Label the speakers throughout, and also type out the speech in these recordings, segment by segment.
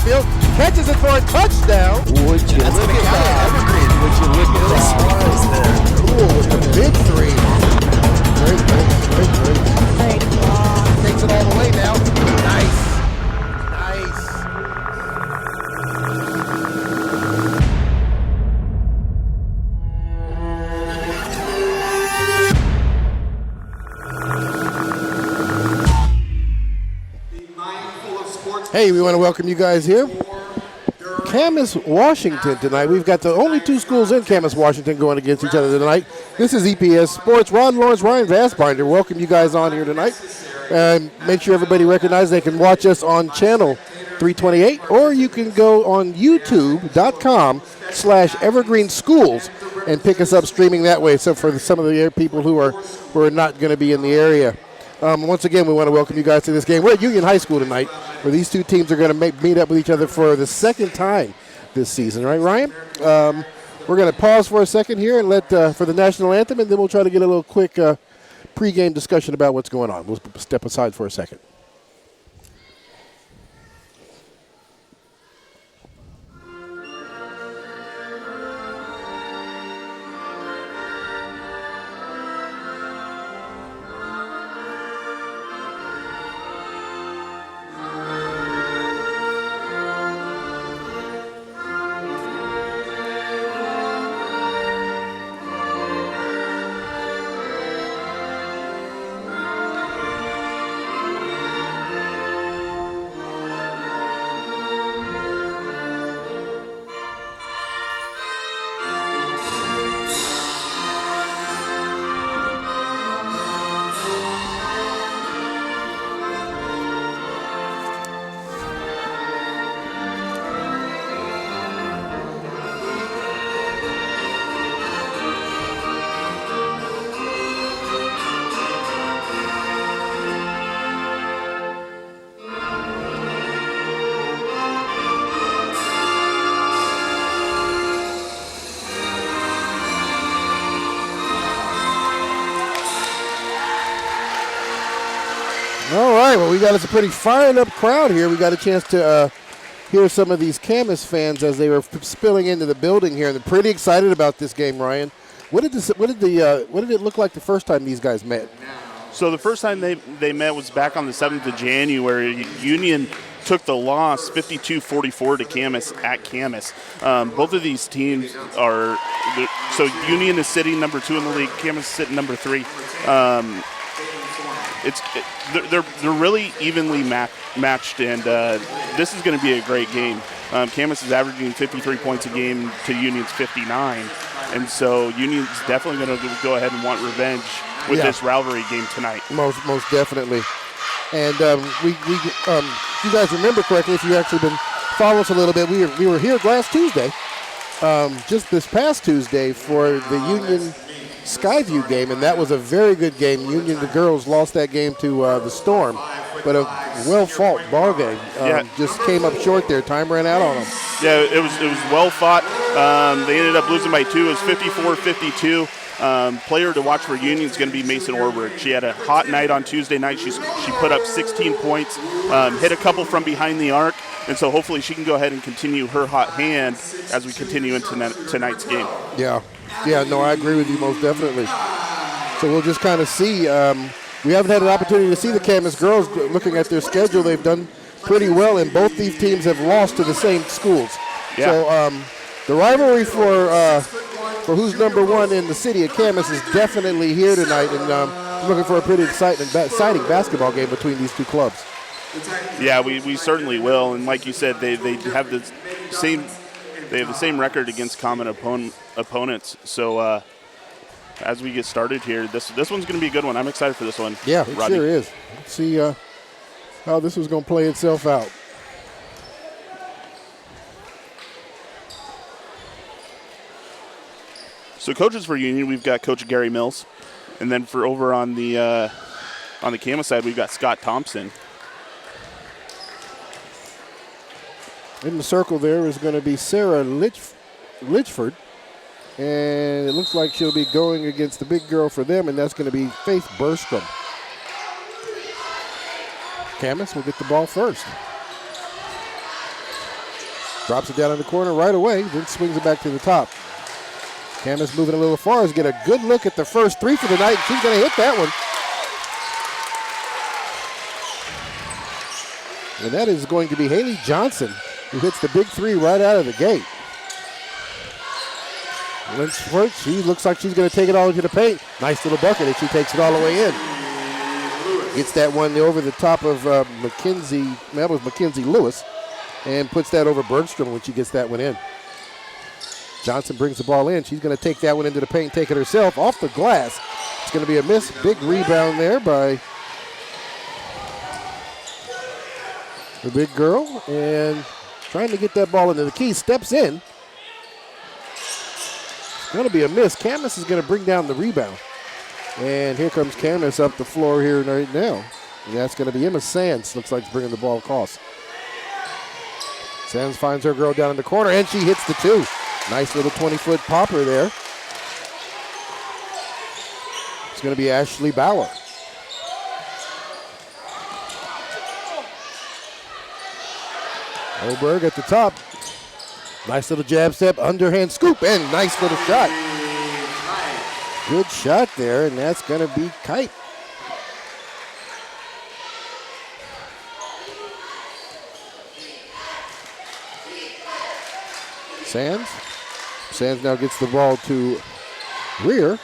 Speaker 1: downfield, catches it for a touchdown.
Speaker 2: Would you look at that?
Speaker 1: Evergreen.
Speaker 2: Would you look at that?
Speaker 1: Cool with the big three. Great. Takes it all the way now. Nice. Hey, we want to welcome you guys here. Camas, Washington tonight. We've got the only two schools in Camas, Washington going against each other tonight. This is EPS Sports. Ron Lawrence, Ryan Vassbinder. Welcome you guys on here tonight. Make sure everybody recognizes they can watch us on channel 328, or you can go on youtube.com/Evergreen Schools and pick us up streaming that way. So for some of the people who are not going to be in the area. Once again, we want to welcome you guys to this game. We're at Union High School tonight, where these two teams are going to meet up with each other for the second time this season, right, Ryan? We're going to pause for a second here and let for the national anthem, and then we'll try to get a little quick pregame discussion about what's going on. We'll step aside for a second. Well, we got us a pretty fired up crowd here. We got a chance to hear some of these Camas fans as they were spilling into the building here. They're pretty excited about this game, Ryan. What did it look like the first time these guys met?
Speaker 3: So the first time they met was back on the 7th of January. Union took the loss 52-44 to Camas at Camas. Both of these teams are – so Union is sitting number 2 in the league. Camas is sitting number 3. They're really evenly matched, and this is going to be a great game. Camas is averaging 53 points a game to Union's 59, and so Union's definitely going to go ahead and want revenge with this rivalry game tonight.
Speaker 1: Most definitely. And you guys remember correctly, if you actually been following us a little bit, we were here last Tuesday, just this past Tuesday for the Union Skyview game, and that was a very good game. Union, the girls, lost that game to the Storm, but a well-fought ball game. Just came up short there. Time ran out on them.
Speaker 3: Yeah, it was well fought. They ended up losing by 2. It was 54-52. Player to watch for Union is going to be Mason Orward. She had a hot night on Tuesday night. She put up 16 points, hit a couple from behind the arc, and so hopefully she can go ahead and continue her hot hand as we continue into tonight's game.
Speaker 1: Yeah, no, I agree with you most definitely. So we'll just kind of see. We haven't had an opportunity to see the Camas girls. Looking at their schedule, they've done pretty well, and both these teams have lost to the same schools. Yeah. So the rivalry for who's number 1 in the city of Camas is definitely here tonight, and looking for a pretty exciting basketball game between these two clubs.
Speaker 3: Yeah, we certainly will, and like you said, they have the same record against common opponents. So as we get started here, this one's going to be a good one. I'm excited for this one.
Speaker 1: Yeah, it
Speaker 3: Rodney.
Speaker 1: Sure is. Let's see how this is going to play itself out.
Speaker 3: So coaches for Union, we've got Coach Gary Mills, and then for over on the Camas side, we've got Scott Thompson.
Speaker 1: In the circle there is going to be Sarah Litchford, and it looks like she'll be going against the big girl for them, and that's going to be Faith Berstrom. Camas will get the ball first. Drops it down in the corner right away, then swings it back to the top. Camas moving a little far. Get a good look at the first three for the night. She's going to hit that one. And that is going to be Haley Johnson, who hits the big three right out of the gate. Lynchford, she looks like she's going to take it all into the paint. Nice little bucket, and she takes it all the way in. Gets that one over the top of Mackenzie, that was Mackenzie Lewis, and puts that over Bergstrom when she gets that one in. Johnson brings the ball in. She's going to take that one into the paint, take it herself off the glass. It's going to be a miss. Big rebound there by the big girl, and trying to get that ball into the key. Steps in. It's going to be a miss. Camas is going to bring down the rebound. And here comes Camas up the floor here right now. And that's going to be Emma Sands. Looks like it's bringing the ball across. Sands finds her girl down in the corner, and she hits the two. Nice little 20-foot popper there. It's going to be Ashley Bauer. Oberg at the top. Nice little jab step, underhand scoop, and nice little shot. Good shot there, and that's going to be Kite. Sands. Sands now gets the ball to Rear.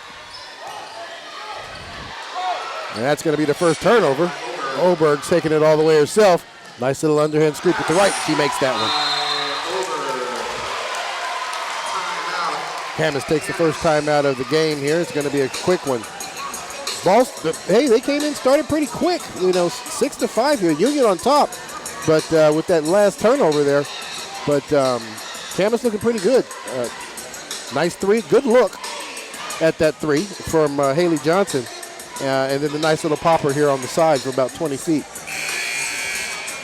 Speaker 1: And that's going to be the first turnover. Oberg taking it all the way herself. Nice little underhand scoop at the right. She makes that one. Camas takes the first time out of the game here. It's going to be a quick one. Hey, they came in, started pretty quick. 6-5 here. Union on top. But with that last turnover there. But Camas looking pretty good. Nice three. Good look at that three from Haley Johnson. And then the nice little popper here on the side for about 20 feet.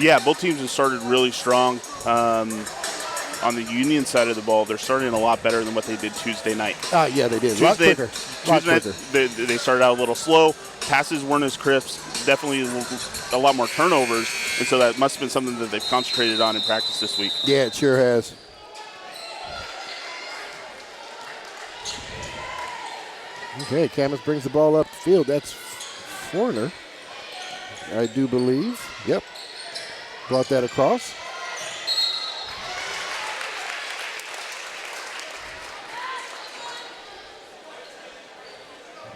Speaker 3: Yeah, both teams have started really strong. On the Union side of the ball, they're starting a lot better than what they did Tuesday night.
Speaker 1: Yeah, they did. A lot quicker.
Speaker 3: They started out a little slow. Passes weren't as crisp. Definitely a lot more turnovers. And so that must have been something that they've concentrated on in practice this week.
Speaker 1: Yeah, it sure has. Okay, Camas brings the ball up the field. That's Forner, I do believe. Yep. Brought that across.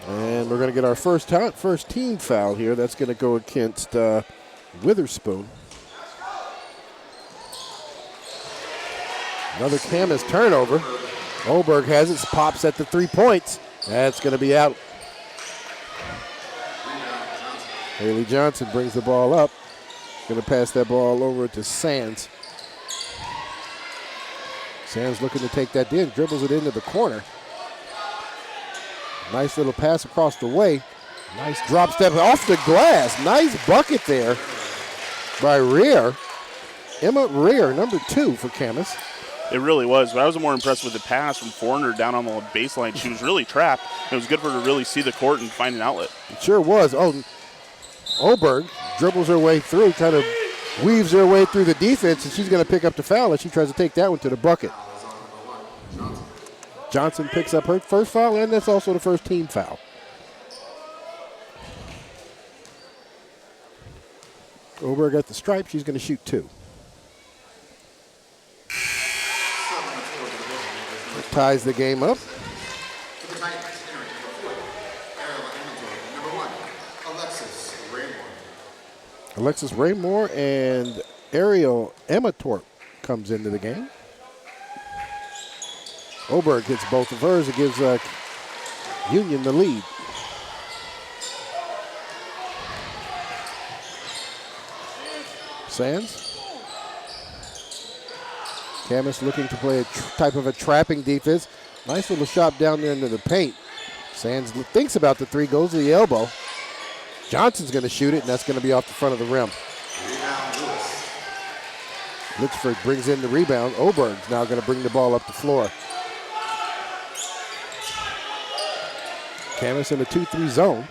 Speaker 1: And we're going to get our first team foul here. That's going to go against Witherspoon. Another Camas turnover. Oberg has it, pops at the 3 points. That's going to be out. Haley Johnson brings the ball up. Going to pass that ball over to Sands. Sands looking to take that in, dribbles it into the corner. Nice little pass across the way. Nice drop step off the glass. Nice bucket there by Rear. Emma Rear, number 2 for Camas.
Speaker 3: It really was. But I was more impressed with the pass from Forner down on the baseline. She was really trapped. It was good for her to really see the court and find an outlet.
Speaker 1: It sure was. Oh, Oberg dribbles her way through, kind of weaves her way through the defense, and she's going to pick up the foul as she tries to take that one to the bucket. Johnson picks up her first foul, and that's also the first team foul. Oberg at the stripe. She's going to shoot 2. That ties the game up. Alexis Raymore and Ariel Ematorp comes into the game. Oberg hits both of hers. It gives Union the lead. Sands. Camas looking to play a type of a trapping defense. Nice little shot down there into the paint. Sands thinks about the 3, goes to the elbow. Johnson's going to shoot it, and that's going to be off the front of the rim. Litchford brings in the rebound. Oberg's now going to bring the ball up the floor. Camas in a 2-3 zone.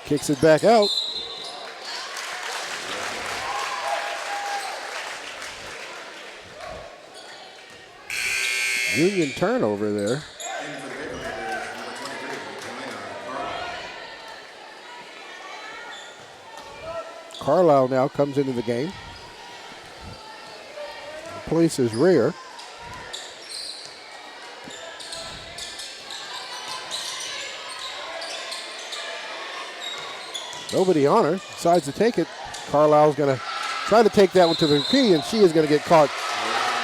Speaker 1: Kicks it back out. Union turnover there. Carlisle now comes into the game. Places rear. Nobody on her. Decides to take it. Carlisle's going to try to take that one to the key, and she is going to get caught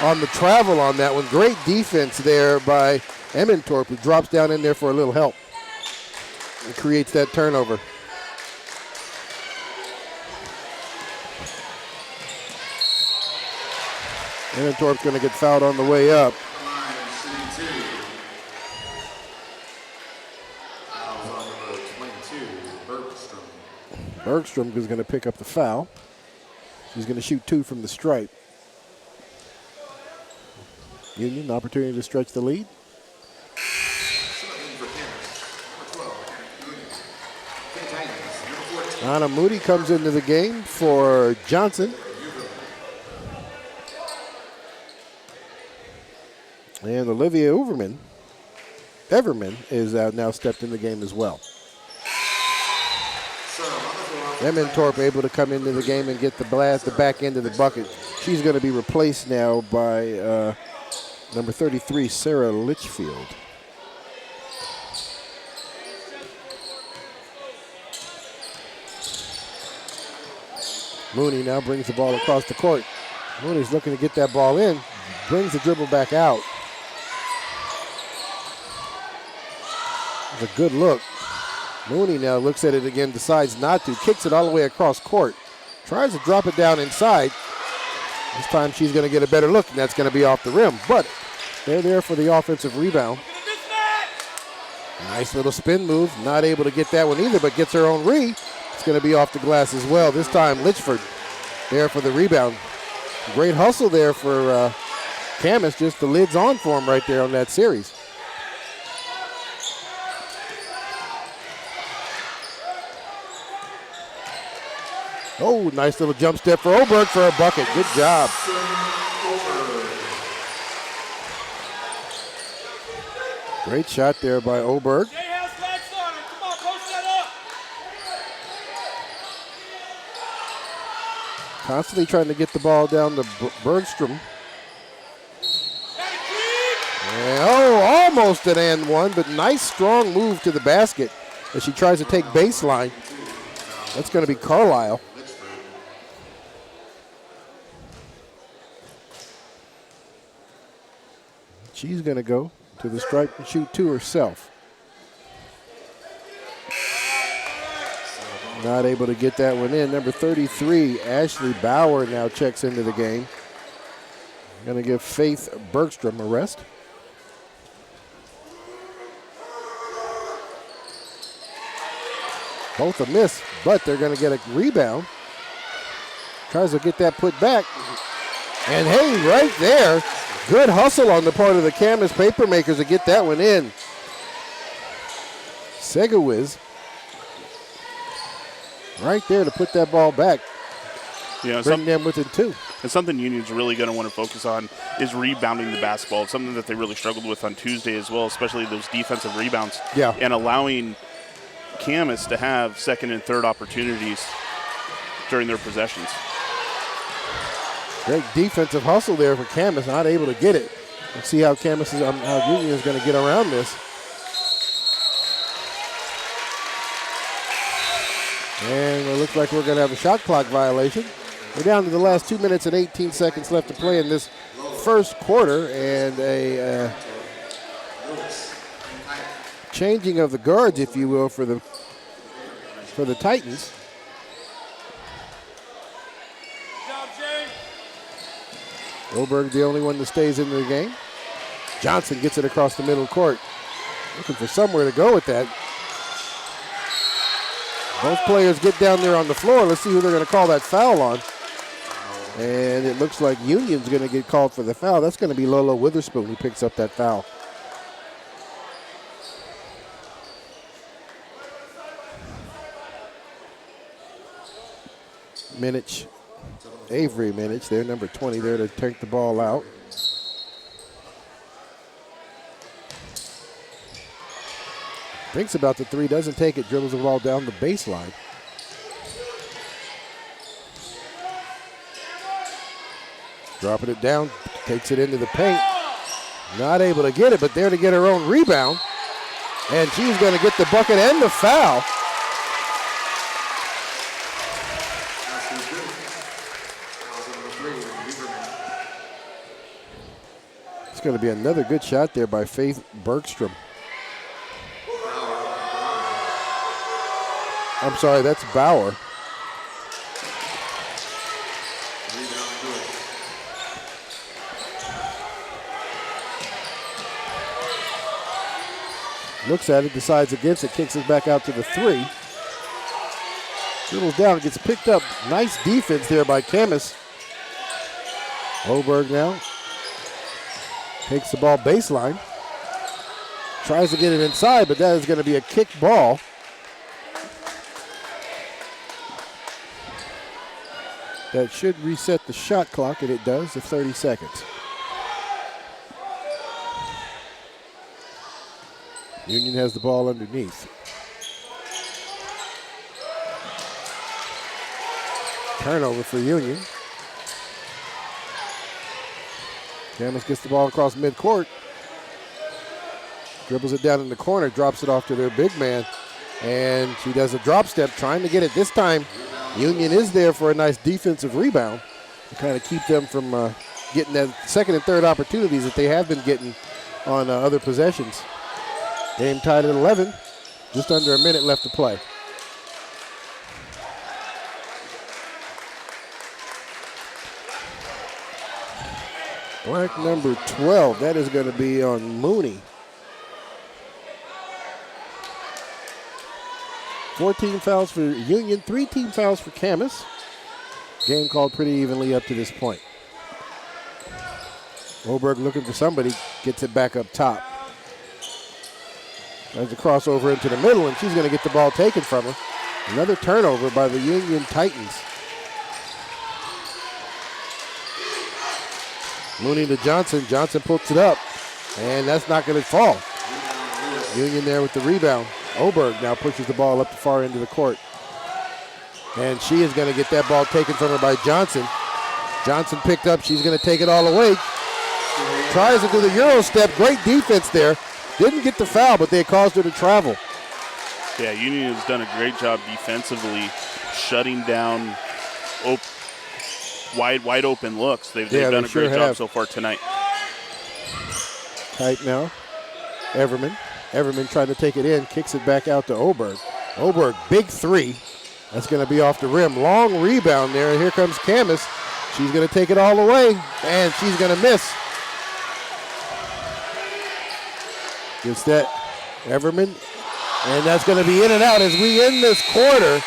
Speaker 1: on the travel on that one. Great defense there by Emmentorp, who drops down in there for a little help and creates that turnover. Emmentorp's going to get fouled on the way up. Bergstrom is going to pick up the foul. She's going to shoot 2 from the stripe. Union, opportunity to stretch the lead. Anna Moody comes into the game for Johnson. And Olivia Everman is now stepped in the game as well. Emmentorp able to come into the game and get the back end of the bucket. She's going to be replaced now by number 33, Sarah Litchfield. Mooney now brings the ball across the court. Mooney's looking to get that ball in, brings the dribble back out. It's a good look. Mooney now looks at it again, decides not to, kicks it all the way across court. Tries to drop it down inside. This time she's going to get a better look, and that's going to be off the rim. But they're there for the offensive rebound. Nice little spin move. Not able to get that one either, but gets her own re. It's going to be off the glass as well. This time Litchford there for the rebound. Great hustle there for Camas. Just the lid's on for him right there on that series. Oh, nice little jump step for Oberg for a bucket. Good job. Great shot there by Oberg. Constantly trying to get the ball down to Bergstrom. And, almost an and one, but nice strong move to the basket as she tries to take baseline. That's going to be Carlisle. She's going to go to the stripe and shoot 2 herself. Not able to get that one in. Number 33, Ashley Bauer, now checks into the game. Going to give Faith Bergstrom a rest. Both a miss, but they're going to get a rebound. Tries to get that put back. And hey, right there, good hustle on the part of the Camas Papermakers to get that one in. Segawiz right there to put that ball back.
Speaker 3: Yeah,
Speaker 1: bring them within 2.
Speaker 3: And something Union's really going to want to focus on is rebounding the basketball. It's something that they really struggled with on Tuesday as well, especially those defensive rebounds.
Speaker 1: Yeah.
Speaker 3: And allowing Camas to have second and third opportunities during their possessions.
Speaker 1: Great defensive hustle there for Camas, not able to get it. Let's see how how Union is going to get around this. And it looks like we're going to have a shot clock violation. We're down to the last 2 minutes and 18 seconds left to play in this first quarter, and a changing of the guards, if you will, for the Titans. Oberg, the only one that stays in the game. Johnson gets it across the middle court. Looking for somewhere to go with that. Both players get down there on the floor. Let's see who they're going to call that foul on. And it looks like Union's going to get called for the foul. That's going to be Lola Witherspoon who picks up that foul. Minich, Avery Minich, they're number 20 there to take the ball out. Thinks about the three, doesn't take it, dribbles the ball down the baseline. Dropping it down, takes it into the paint. Not able to get it, but there to get her own rebound. And she's going to get the bucket and the foul. It's going to be another good shot there by Faith Bergstrom. I'm sorry, that's Bauer. Looks at it, decides against it, kicks it back out to the three. Dribbles down, gets picked up. Nice defense there by Camas. Oberg now takes the ball baseline. Tries to get it inside, but that is going to be a kick ball. That should reset the shot clock, and it does, of 30 seconds. Union has the ball underneath. Turnover for Union. Camas gets the ball across midcourt. Dribbles it down in the corner, drops it off to their big man. And she does a drop step, trying to get it. This time, Union is there for a nice defensive rebound to kind of keep them from getting that second and third opportunities that they have been getting on other possessions. Game tied at 11, just under a minute left to play. Blank number 12, that is going to be on Mooney. 14 fouls for Union, 3 team fouls for Camas. Game called pretty evenly up to this point. Oberg looking for somebody, gets it back up top. There's a crossover into the middle, and she's going to get the ball taken from her. Another turnover by the Union Titans. Mooney to Johnson. Johnson puts it up, and that's not going to fall. Union there with the rebound. Oberg now pushes the ball up the far end of the court. And she is going to get that ball taken from her by Johnson. Johnson picked up. She's going to take it all away. Tries to do the Euro step. Great defense there. Didn't get the foul, but they caused her to travel.
Speaker 3: Yeah, Union has done a great job defensively, shutting down wide open looks. They've done a great job so far tonight.
Speaker 1: Tight now. Everman trying to take it in, kicks it back out to Oberg. Oberg, big three. That's going to be off the rim. Long rebound there, and here comes Camas. She's going to take it all away, and she's going to miss. Gets that Everman, and that's going to be in and out as we end this quarter.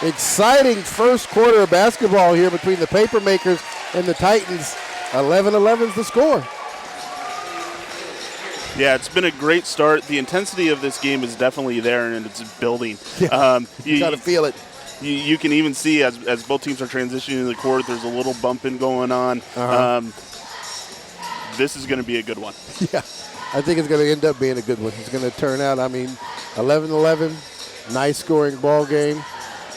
Speaker 1: Exciting first quarter of basketball here between the Papermakers and the Titans. 11-11 is the score.
Speaker 3: Yeah, it's been a great start. The intensity of this game is definitely there, and it's building.
Speaker 1: Yeah, you got to feel it.
Speaker 3: You can even see as both teams are transitioning to the court, there's a little bumping going on. This is going to be a good one.
Speaker 1: Yeah. I think it's going to end up being a good one. It's going to turn out, 11-11, nice scoring ball game.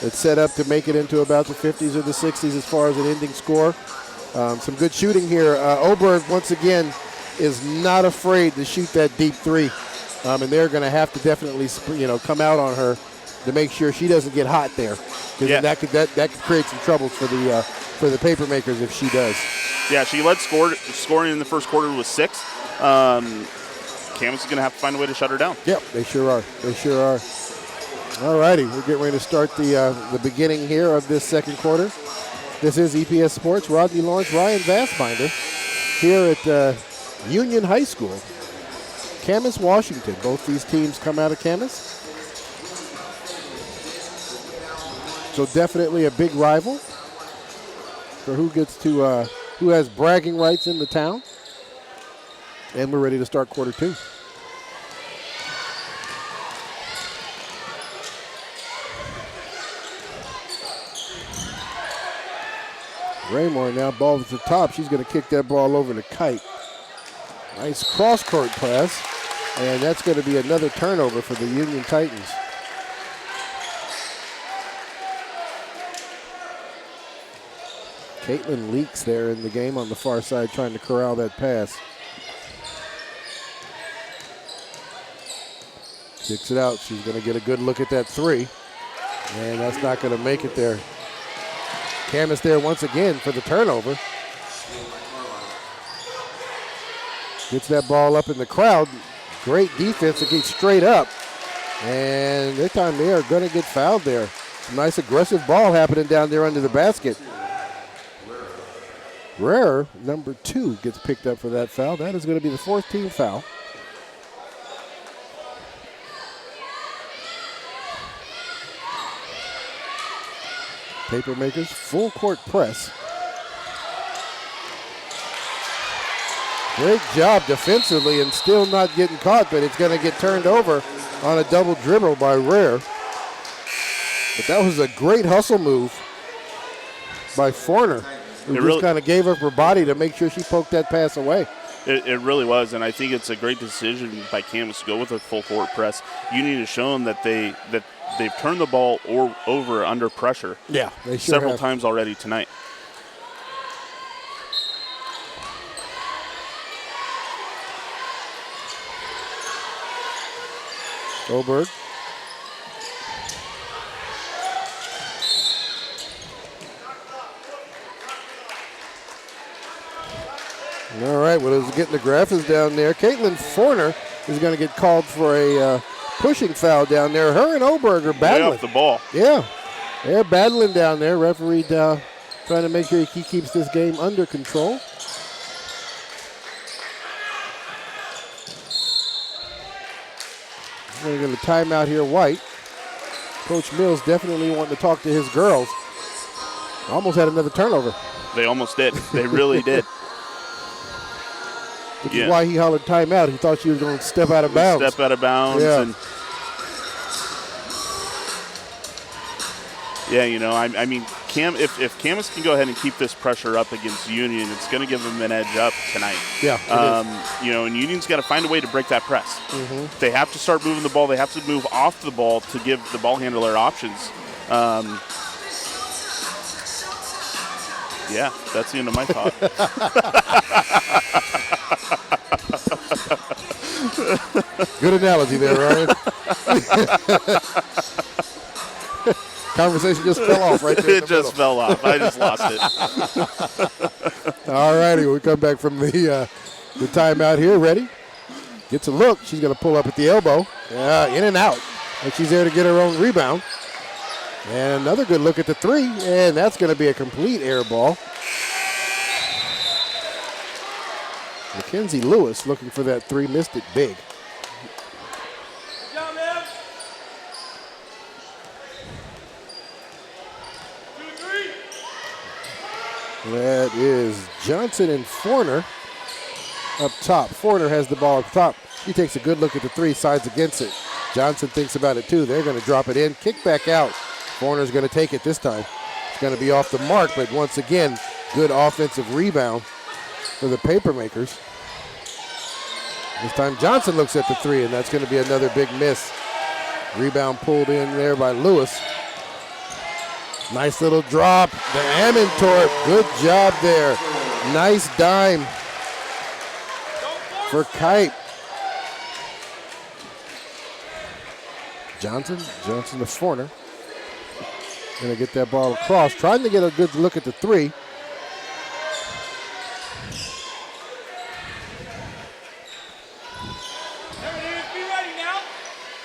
Speaker 1: It's set up to make it into about the 50s or the 60s as far as an ending score. Some good shooting here. Oberg, once again, is not afraid to shoot that deep three. And they're going to have to definitely, come out on her to make sure she doesn't get hot there. Because that could create some troubles for the Papermakers if she does. Yeah, she led scoring in the first quarter with 6. Camas is going to have to find a way to shut her down. Yep, they sure are. All righty, we're getting ready to start the beginning here of this second quarter. This is EPS Sports. Rodney Lawrence, Ryan Vassbinder here at Union High School. Camas, Washington. Both these teams come out of Camas. So definitely a big rival for who has bragging rights in the town. And we're ready to start quarter 2. Raymore now, ball at the top. She's going to kick that ball over to Kite. Nice cross-court pass. And that's going to be another turnover for the Union Titans. Caitlin Leaks there in the game on the far side trying to corral that pass. Kicks it out. She's going to get a good look at that three. And that's not going to make it there. Camas there once again for the turnover. Gets that ball up in the crowd. Great defense to get straight up. And this time they are going to get fouled there. Nice aggressive ball happening down there under the basket. Rarer, number 2, gets picked up for that foul. That is going to be the 4th team foul. Papermakers, full court press. Great job defensively and still not getting caught, but it's going to get turned over on a double dribble by Rare. But that was a great hustle move by Forner, who just kind of gave up her body to make sure she poked that pass away.
Speaker 3: It really was, and I think it's a great decision by Camas to go with a full court press. Union has shown that they've turned the ball over under pressure.
Speaker 1: Yeah, they sure
Speaker 3: several
Speaker 1: have.
Speaker 3: times already tonight.
Speaker 1: Oberg. All right, well, it's getting the graphics down there. Caitlin Forner is going to get called for a pushing foul down there. Her and Oberg are battling.
Speaker 3: Way off the ball.
Speaker 1: Yeah, they're battling down there. Referee trying to make sure he keeps this game under control. We're going to get a timeout here, White. Coach Mills definitely wanting to talk to his girls. Almost had another turnover.
Speaker 3: They almost did. They really did.
Speaker 1: Which is why he hollered timeout. He thought she was going to step out of bounds.
Speaker 3: Step out of bounds.
Speaker 1: Yeah.
Speaker 3: And yeah, you know, I mean, if Camas can go ahead and keep this pressure up against Union, it's going to give them an edge up tonight.
Speaker 1: Yeah,
Speaker 3: you know, and Union's got to find a way to break that press. Mm-hmm. They have to start moving the ball. They have to move off the ball to give the ball handler options. Yeah, that's the end of my thought.
Speaker 1: Good analogy there, Ryan. Conversation just fell off right there.
Speaker 3: It just fell off. I just lost it.
Speaker 1: All righty, we come back from the timeout here. Ready? Gets a look. She's going to pull up at the elbow. In and out. And she's there to get her own rebound. And another good look at the three, and that's going to be a complete air ball. Mackenzie Lewis looking for that three, missed it big. That is Johnson and Forner up top. Forner has the ball up top. He takes a good look at the three, sides against it. Johnson thinks about it too. They're going to drop it in, kick back out. Forner's going to take it this time. It's going to be off the mark, but once again, good offensive rebound for the Papermakers. This time Johnson looks at the three, and that's going to be another big miss. Rebound pulled in there by Lewis. Nice little drop. The Ammentorp, good job there. Nice dime for Kite. Johnson to Forner. Gonna get that ball across, trying to get a good look at the three.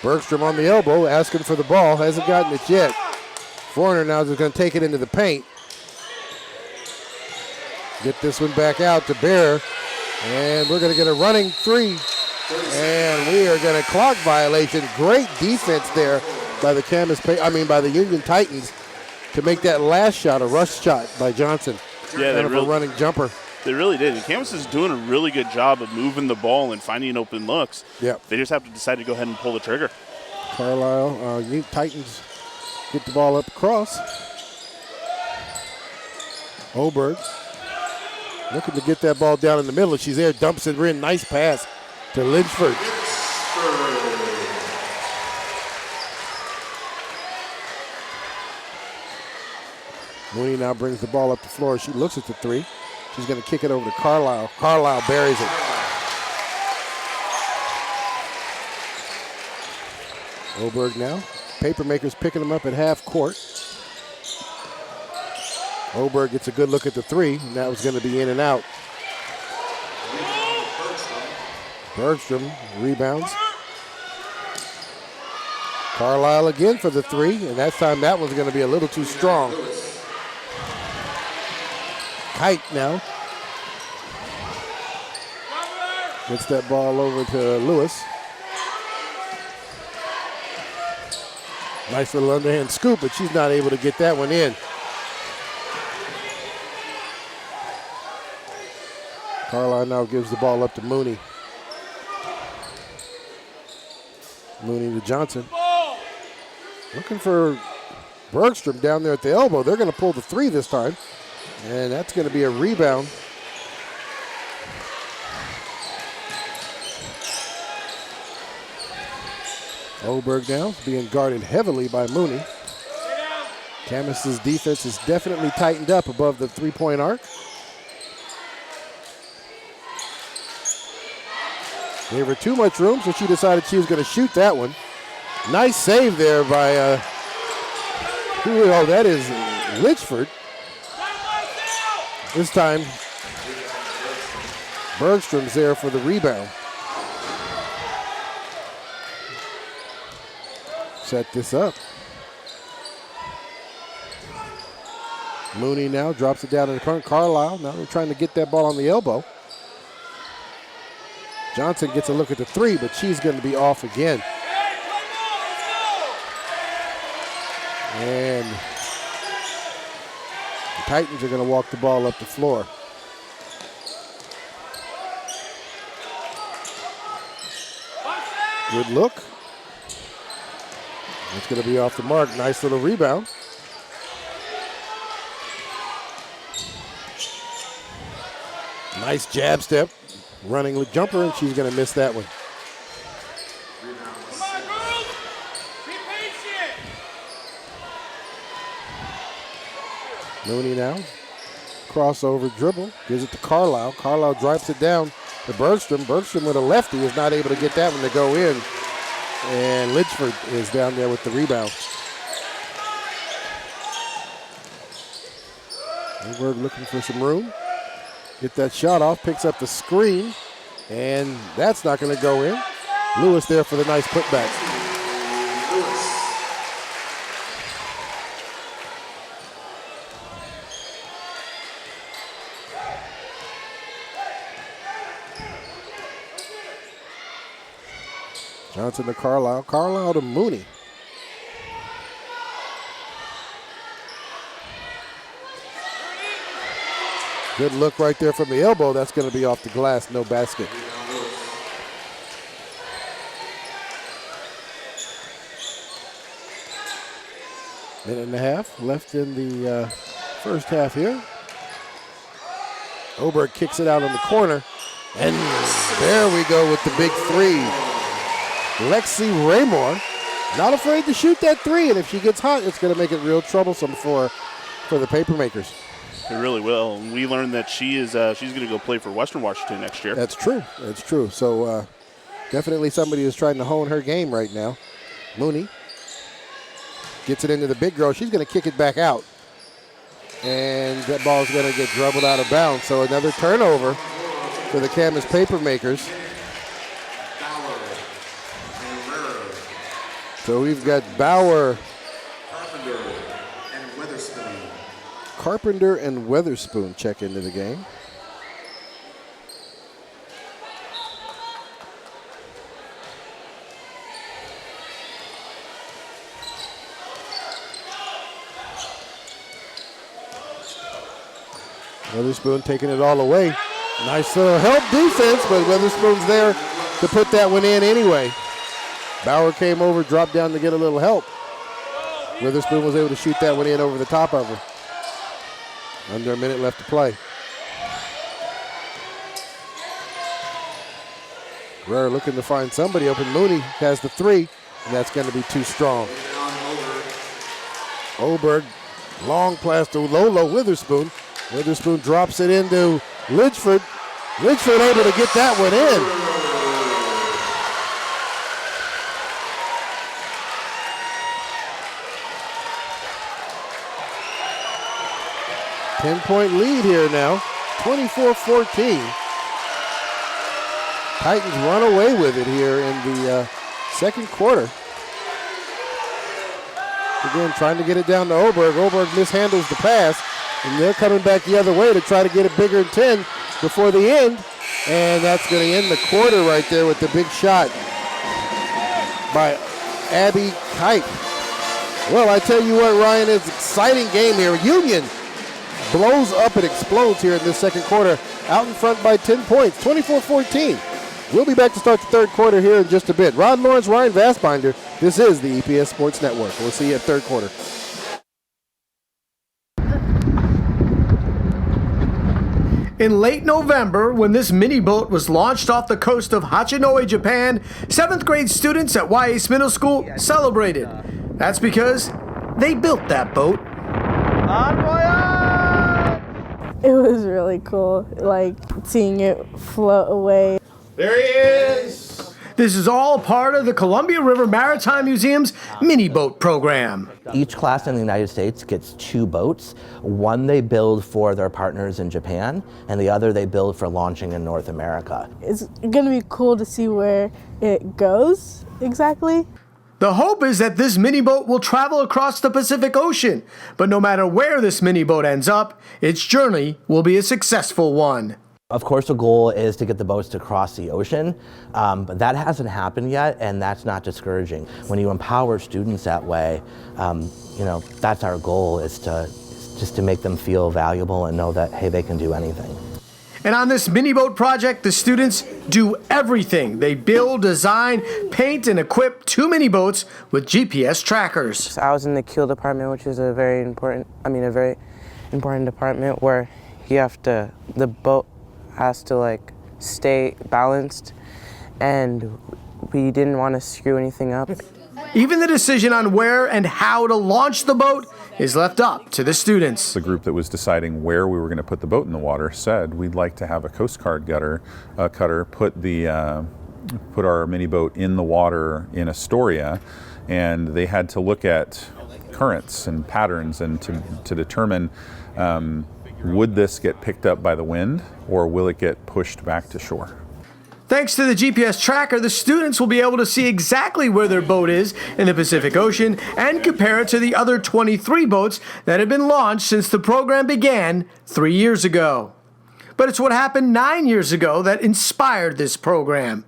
Speaker 1: Bergstrom on the elbow, asking for the ball, hasn't gotten it yet. Forner now is going to take it into the paint. Get this one back out to Bear. And we're going to get a running three. And we are going to clock violation. Great defense there by the by the Union Titans to make that last shot, a rush shot by Johnson.
Speaker 3: Yeah,
Speaker 1: kind of a running jumper.
Speaker 3: They really did. And Camas is doing a really good job of moving the ball and finding open looks.
Speaker 1: Yeah.
Speaker 3: They just have to decide to go ahead and pull the trigger.
Speaker 1: Carlisle, Titans get the ball up across. Oberg looking to get that ball down in the middle. She's there, dumps it in. Nice pass to Lynchford. Mooney now brings the ball up the floor. She looks at the three. She's going to kick it over to Carlisle. Carlisle buries it. Oberg now. Papermakers picking them up at half court. Oberg gets a good look at the three, and that was going to be in and out. Bergstrom rebounds. Carlisle again for the three, and that time that one's going to be a little too strong. Kite now. Gets that ball over to Lewis. Nice little underhand scoop, but she's not able to get that one in. Carlisle now gives the ball up to Mooney. Mooney to Johnson. Looking for Bergstrom down there at the elbow. They're going to pull the three this time. And that's going to be a rebound. Oberg now being guarded heavily by Mooney. Camas' defense is definitely tightened up above the three-point arc. Gave her too much room, so she decided she was going to shoot that one. Nice save there by, that is Litchford. This time, Bergstrom's there for the rebound. Set this up. Mooney now drops it down in the corner. Carlisle now they're trying to get that ball on the elbow. Johnson gets a look at the three, but she's going to be off again. And the Titans are going to walk the ball up the floor. Good look. It's going to be off the mark. Nice little rebound. Nice jab step. Running with jumper, and she's going to miss that one.
Speaker 4: Come on, girls! Be patient!
Speaker 1: Mooney now. Crossover dribble. Gives it to Carlisle. Carlisle drives it down to Bergstrom. Bergstrom with a lefty is not able to get that one to go in. And Litchford is down there with the rebound. Oberg looking for some room. Get that shot off, picks up the screen, and that's not going to go in. Lewis there for the nice putback. Johnson to Carlisle. Carlisle to Mooney. Good look right there from the elbow. That's going to be off the glass, no basket. Minute and a half left in the first half here. Oberg kicks it out in the corner. And there we go with the big three. Lexi Raymore, not afraid to shoot that three. And if she gets hot, it's going to make it real troublesome for the Papermakers.
Speaker 3: It really will. And we learned that she's going to go play for Western Washington next year.
Speaker 1: That's true. That's true. So definitely somebody who's trying to hone her game right now. Mooney gets it into the big girl. She's going to kick it back out. And that ball's going to get dribbled out of bounds. So another turnover for the Camas Papermakers. So we've got Bauer, Carpenter and Weatherspoon check into the game. Weatherspoon taking it all away. Nice help defense, but Weatherspoon's there to put that one in anyway. Bauer came over, dropped down to get a little help. Weatherspoon was able to shoot that one in over the top of her. Under a minute left to play. Guerrero looking to find somebody open. Mooney has the three, and that's going to be too strong. Oberg Long pass to Lolo Witherspoon. Witherspoon drops it into Lidgeford. Lidgeford able to get that one in. 10-point lead here now, 24-14. Titans run away with it here in the second quarter. Again, trying to get it down to Oberg. Oberg mishandles the pass, and they're coming back the other way to try to get it bigger than 10 before the end. And that's going to end the quarter right there with the big shot by Abby Kite. Well, I tell you what, Ryan, it's an exciting game here. Union blows up and explodes here in this second quarter, out in front by 10 points, 24-14. We'll be back to start the third quarter here in just a bit. Ron Lawrence, Ryan Vassbinder. This is the EPS Sports Network. We'll see you at third quarter.
Speaker 5: In late November, when this mini boat was launched off the coast of Hachinohe, Japan, 7th grade students at YACE Middle School celebrated. That's because they built that boat.
Speaker 6: It was really cool, like seeing it float away.
Speaker 1: There he is!
Speaker 5: This is all part of the Columbia River Maritime Museum's mini boat program.
Speaker 2: Each class in the United States gets 2 boats. One they build for their partners in Japan, and the other they build for launching in North America.
Speaker 6: It's going to be cool to see where it goes exactly.
Speaker 5: The hope is that this mini boat will travel across the Pacific Ocean, but no matter where this mini boat ends up, its journey will be a successful one.
Speaker 2: Of course, the goal is to get the boats to cross the ocean, but that hasn't happened yet, and that's not discouraging. When you empower students that way, that's our goal, is just to make them feel valuable and know that, hey, they can do anything.
Speaker 5: And on this mini boat project, the students do everything. They build, design, paint, and equip 2 mini boats with GPS trackers.
Speaker 7: I was in the keel department, which is a very important department where the boat has to stay balanced, and we didn't want to screw anything up.
Speaker 5: Even the decision on where and how to launch the boat is left up to the students.
Speaker 8: The group that was deciding where we were going to put the boat in the water said we'd like to have a Coast Guard cutter put our mini boat in the water in Astoria, and they had to look at currents and patterns and to determine would this get picked up by the wind or will it get pushed back to shore.
Speaker 5: Thanks to the GPS tracker, the students will be able to see exactly where their boat is in the Pacific Ocean and compare it to the other 23 boats that have been launched since the program began 3 years ago. But it's what happened 9 years ago that inspired this program.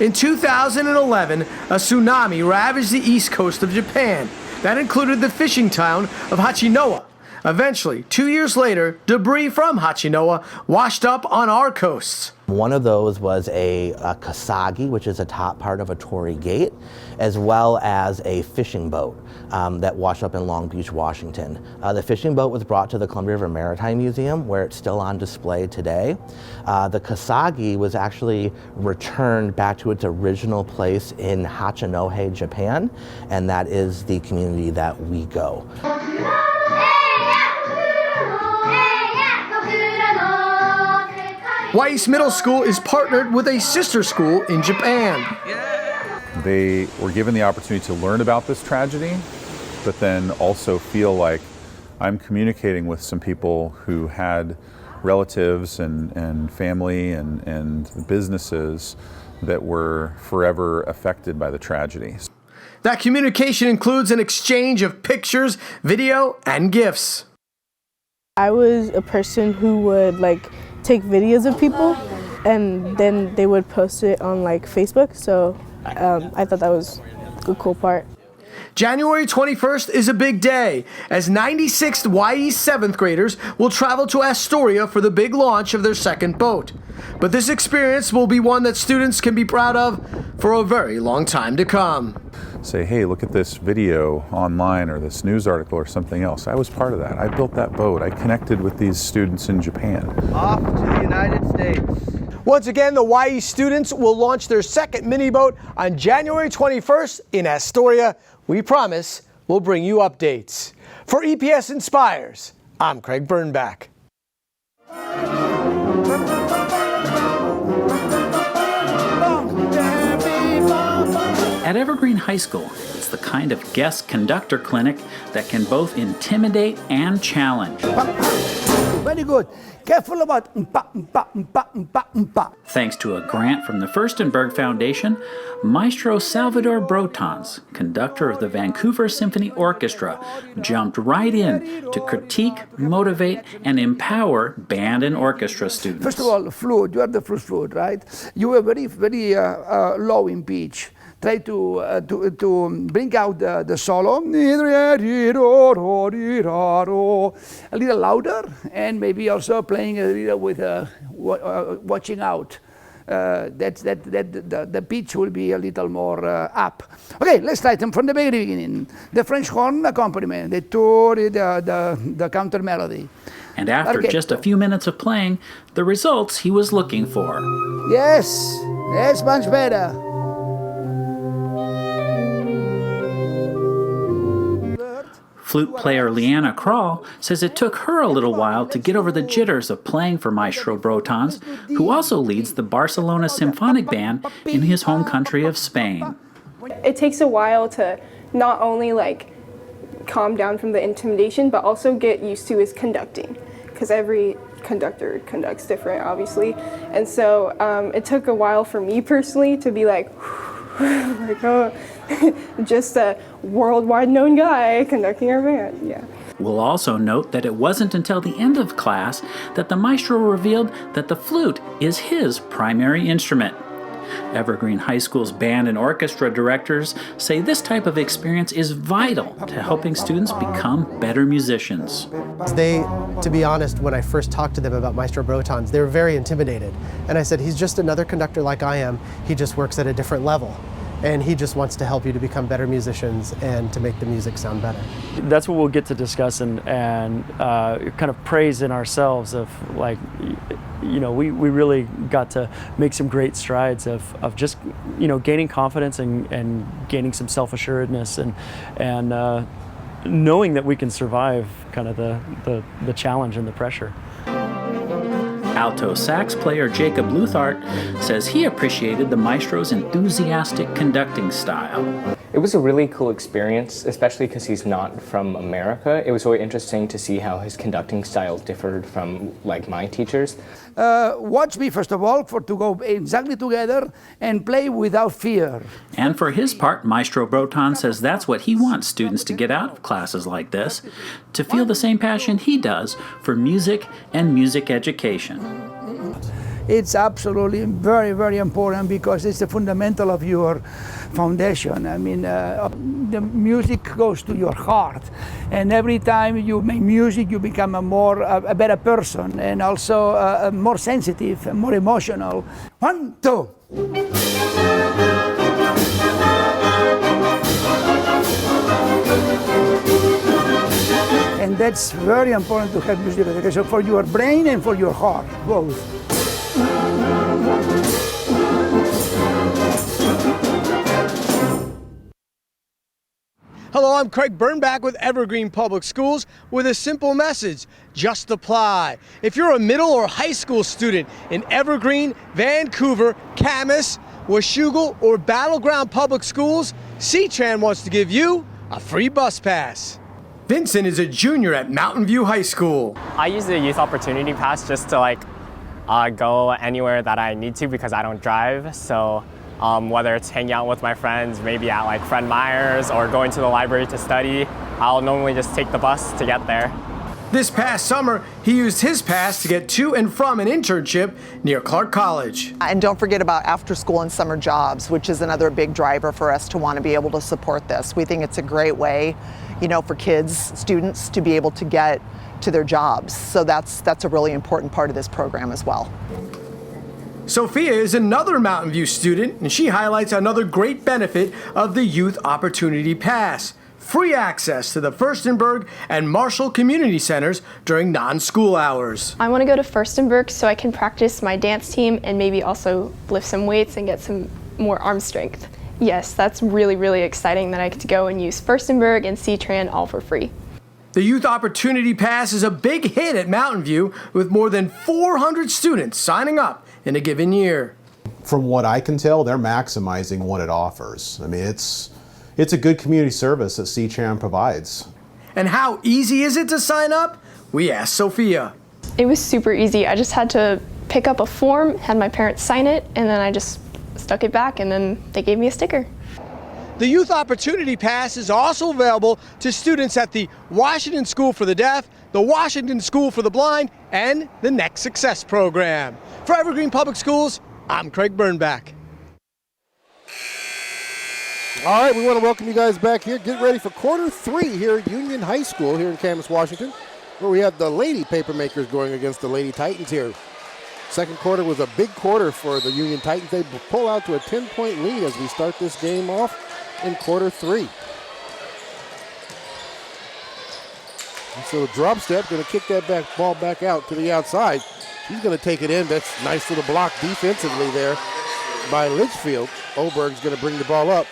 Speaker 5: In 2011, a tsunami ravaged the east coast of Japan. That included the fishing town of Hachinohe. Eventually, 2 years later, debris from Hachinohe washed up on our coasts.
Speaker 2: One of those was a kasagi, which is a top part of a torii gate, as well as a fishing boat that washed up in Long Beach, Washington. The fishing boat was brought to the Columbia River Maritime Museum, where it's still on display today. The kasagi was actually returned back to its original place in Hachinohe, Japan, and that is the community that we go.
Speaker 5: YACE Middle School is partnered with a sister school in Japan.
Speaker 8: They were given the opportunity to learn about this tragedy, but then also feel like I'm communicating with some people who had relatives and family and businesses that were forever affected by the tragedy.
Speaker 5: That communication includes an exchange of pictures, video, and gifts.
Speaker 6: I was a person who would take videos of people and then they would post it on Facebook, so I thought that was a cool part.
Speaker 5: January 21st is a big day, as 96th YACE 7th graders will travel to Astoria for the big launch of their second boat. But this experience will be one that students can be proud of for a very long time to come.
Speaker 8: Say, hey, look at this video online or this news article or something else. I was part of that. I built that boat. I connected with these students in Japan.
Speaker 9: Off to the United States.
Speaker 5: Once again, the YE students will launch their second mini boat on January 21st in Astoria. We promise we'll bring you updates. For EPS Inspires, I'm Craig Bernbach.
Speaker 9: At Evergreen High School, it's the kind of guest conductor clinic that can both intimidate and challenge.
Speaker 10: Very good. Careful about
Speaker 9: Thanks to a grant from the Furstenberg Foundation, Maestro Salvador Brotons, conductor of the Vancouver Symphony Orchestra, jumped right in to critique, motivate, and empower band and orchestra students.
Speaker 10: First of all, flute. You are the first flute, right? You were very, very low in pitch. Try to bring out the solo a little louder, and maybe also playing a little with watching out. The pitch will be a little more up. Okay, let's try them from the very beginning. The French horn accompaniment, the counter melody.
Speaker 9: And after just a few minutes of playing, the results he was looking for.
Speaker 10: Yes, that's much better.
Speaker 9: Flute player Leanna Krall says it took her a little while to get over the jitters of playing for Maestro Brotons, who also leads the Barcelona Symphonic Band in his home country of Spain.
Speaker 11: It takes a while to not only calm down from the intimidation, but also get used to his conducting, because every conductor conducts different, obviously. And so it took a while for me personally to be just a worldwide known guy conducting our band. Yeah.
Speaker 9: We'll also note that it wasn't until the end of class that the maestro revealed that the flute is his primary instrument. Evergreen High School's band and orchestra directors say this type of experience is vital to helping students become better musicians.
Speaker 12: To be honest, when I first talked to them about Maestro Brotons, they were very intimidated. And I said, he's just another conductor like I am. He just works at a different level. And he just wants to help you to become better musicians and to make the music sound better.
Speaker 13: That's what we'll get to discuss and kind of praise in ourselves of we really got to make some great strides of just, gaining confidence and gaining some self-assuredness and knowing that we can survive kind of the challenge and the pressure.
Speaker 9: Alto sax player Jacob Luthart says he appreciated the maestro's enthusiastic conducting style.
Speaker 14: It was a really cool experience, especially because he's not from America. It was really interesting to see how his conducting style differed from my teachers.
Speaker 10: Watch me, first of all, to go exactly together and play without fear.
Speaker 9: And for his part, Maestro Broton says that's what he wants students to get out of classes like this, to feel the same passion he does for music and music education.
Speaker 10: It's absolutely very, very important because it's the fundamental of your foundation. I mean, the music goes to your heart, and every time you make music, you become a better person, and also more sensitive and more emotional. 1, 2. And that's very important to have music education for your brain and for your heart, both.
Speaker 5: Hello, I'm Craig Bernbach with Evergreen Public Schools with a simple message: just apply. If you're a middle or high school student in Evergreen, Vancouver, Camas, Washougal, or Battleground Public Schools, CTRAN wants to give you a free bus pass. Vincent is a junior at Mountain View High School.
Speaker 15: I use the Youth Opportunity Pass just to go anywhere that I need to because I don't drive. So whether it's hanging out with my friends, maybe at Fred Meyer's, or going to the library to study, I'll normally just take the bus to get there.
Speaker 5: This past summer, he used his pass to get to and from an internship near Clark College.
Speaker 16: And don't forget about after school and summer jobs, which is another big driver for us to want to be able to support this. We think it's a great way, for kids, students to be able to get to their jobs. So that's a really important part of this program as well.
Speaker 5: Sophia is another Mountain View student, and she highlights another great benefit of the Youth Opportunity Pass: free access to the Furstenberg and Marshall Community Centers during non-school hours.
Speaker 17: I want to go to Furstenberg so I can practice my dance team and maybe also lift some weights and get some more arm strength. Yes, that's really, really exciting that I get to go and use Furstenberg and C-Tran all for free.
Speaker 5: The Youth Opportunity Pass is a big hit at Mountain View with more than 400 students signing up in a given year.
Speaker 18: From what I can tell, they're maximizing what it offers. I mean, it's a good community service that C-Tran provides.
Speaker 5: And how easy is it to sign up? We asked Sophia.
Speaker 17: It was super easy. I just had to pick up a form, had my parents sign it, and then I just stuck it back, and then they gave me a sticker.
Speaker 5: The Youth Opportunity Pass is also available to students at the Washington School for the Deaf, the Washington School for the Blind, and the Next Success Program. For Evergreen Public Schools, I'm Craig Burnback.
Speaker 1: All right, we want to welcome you guys back here. Get ready for quarter 3 here at Union High School here in Camas, Washington, where we have the Lady Papermakers going against the Lady Titans here. Second quarter was a big quarter for the Union Titans. They pull out to a 10-point lead as we start this game off in quarter 3. So the drop step, going to kick that ball back out to the outside. He's going to take it in. That's a nice little block defensively there by Litchfield. Oberg's going to bring the ball up.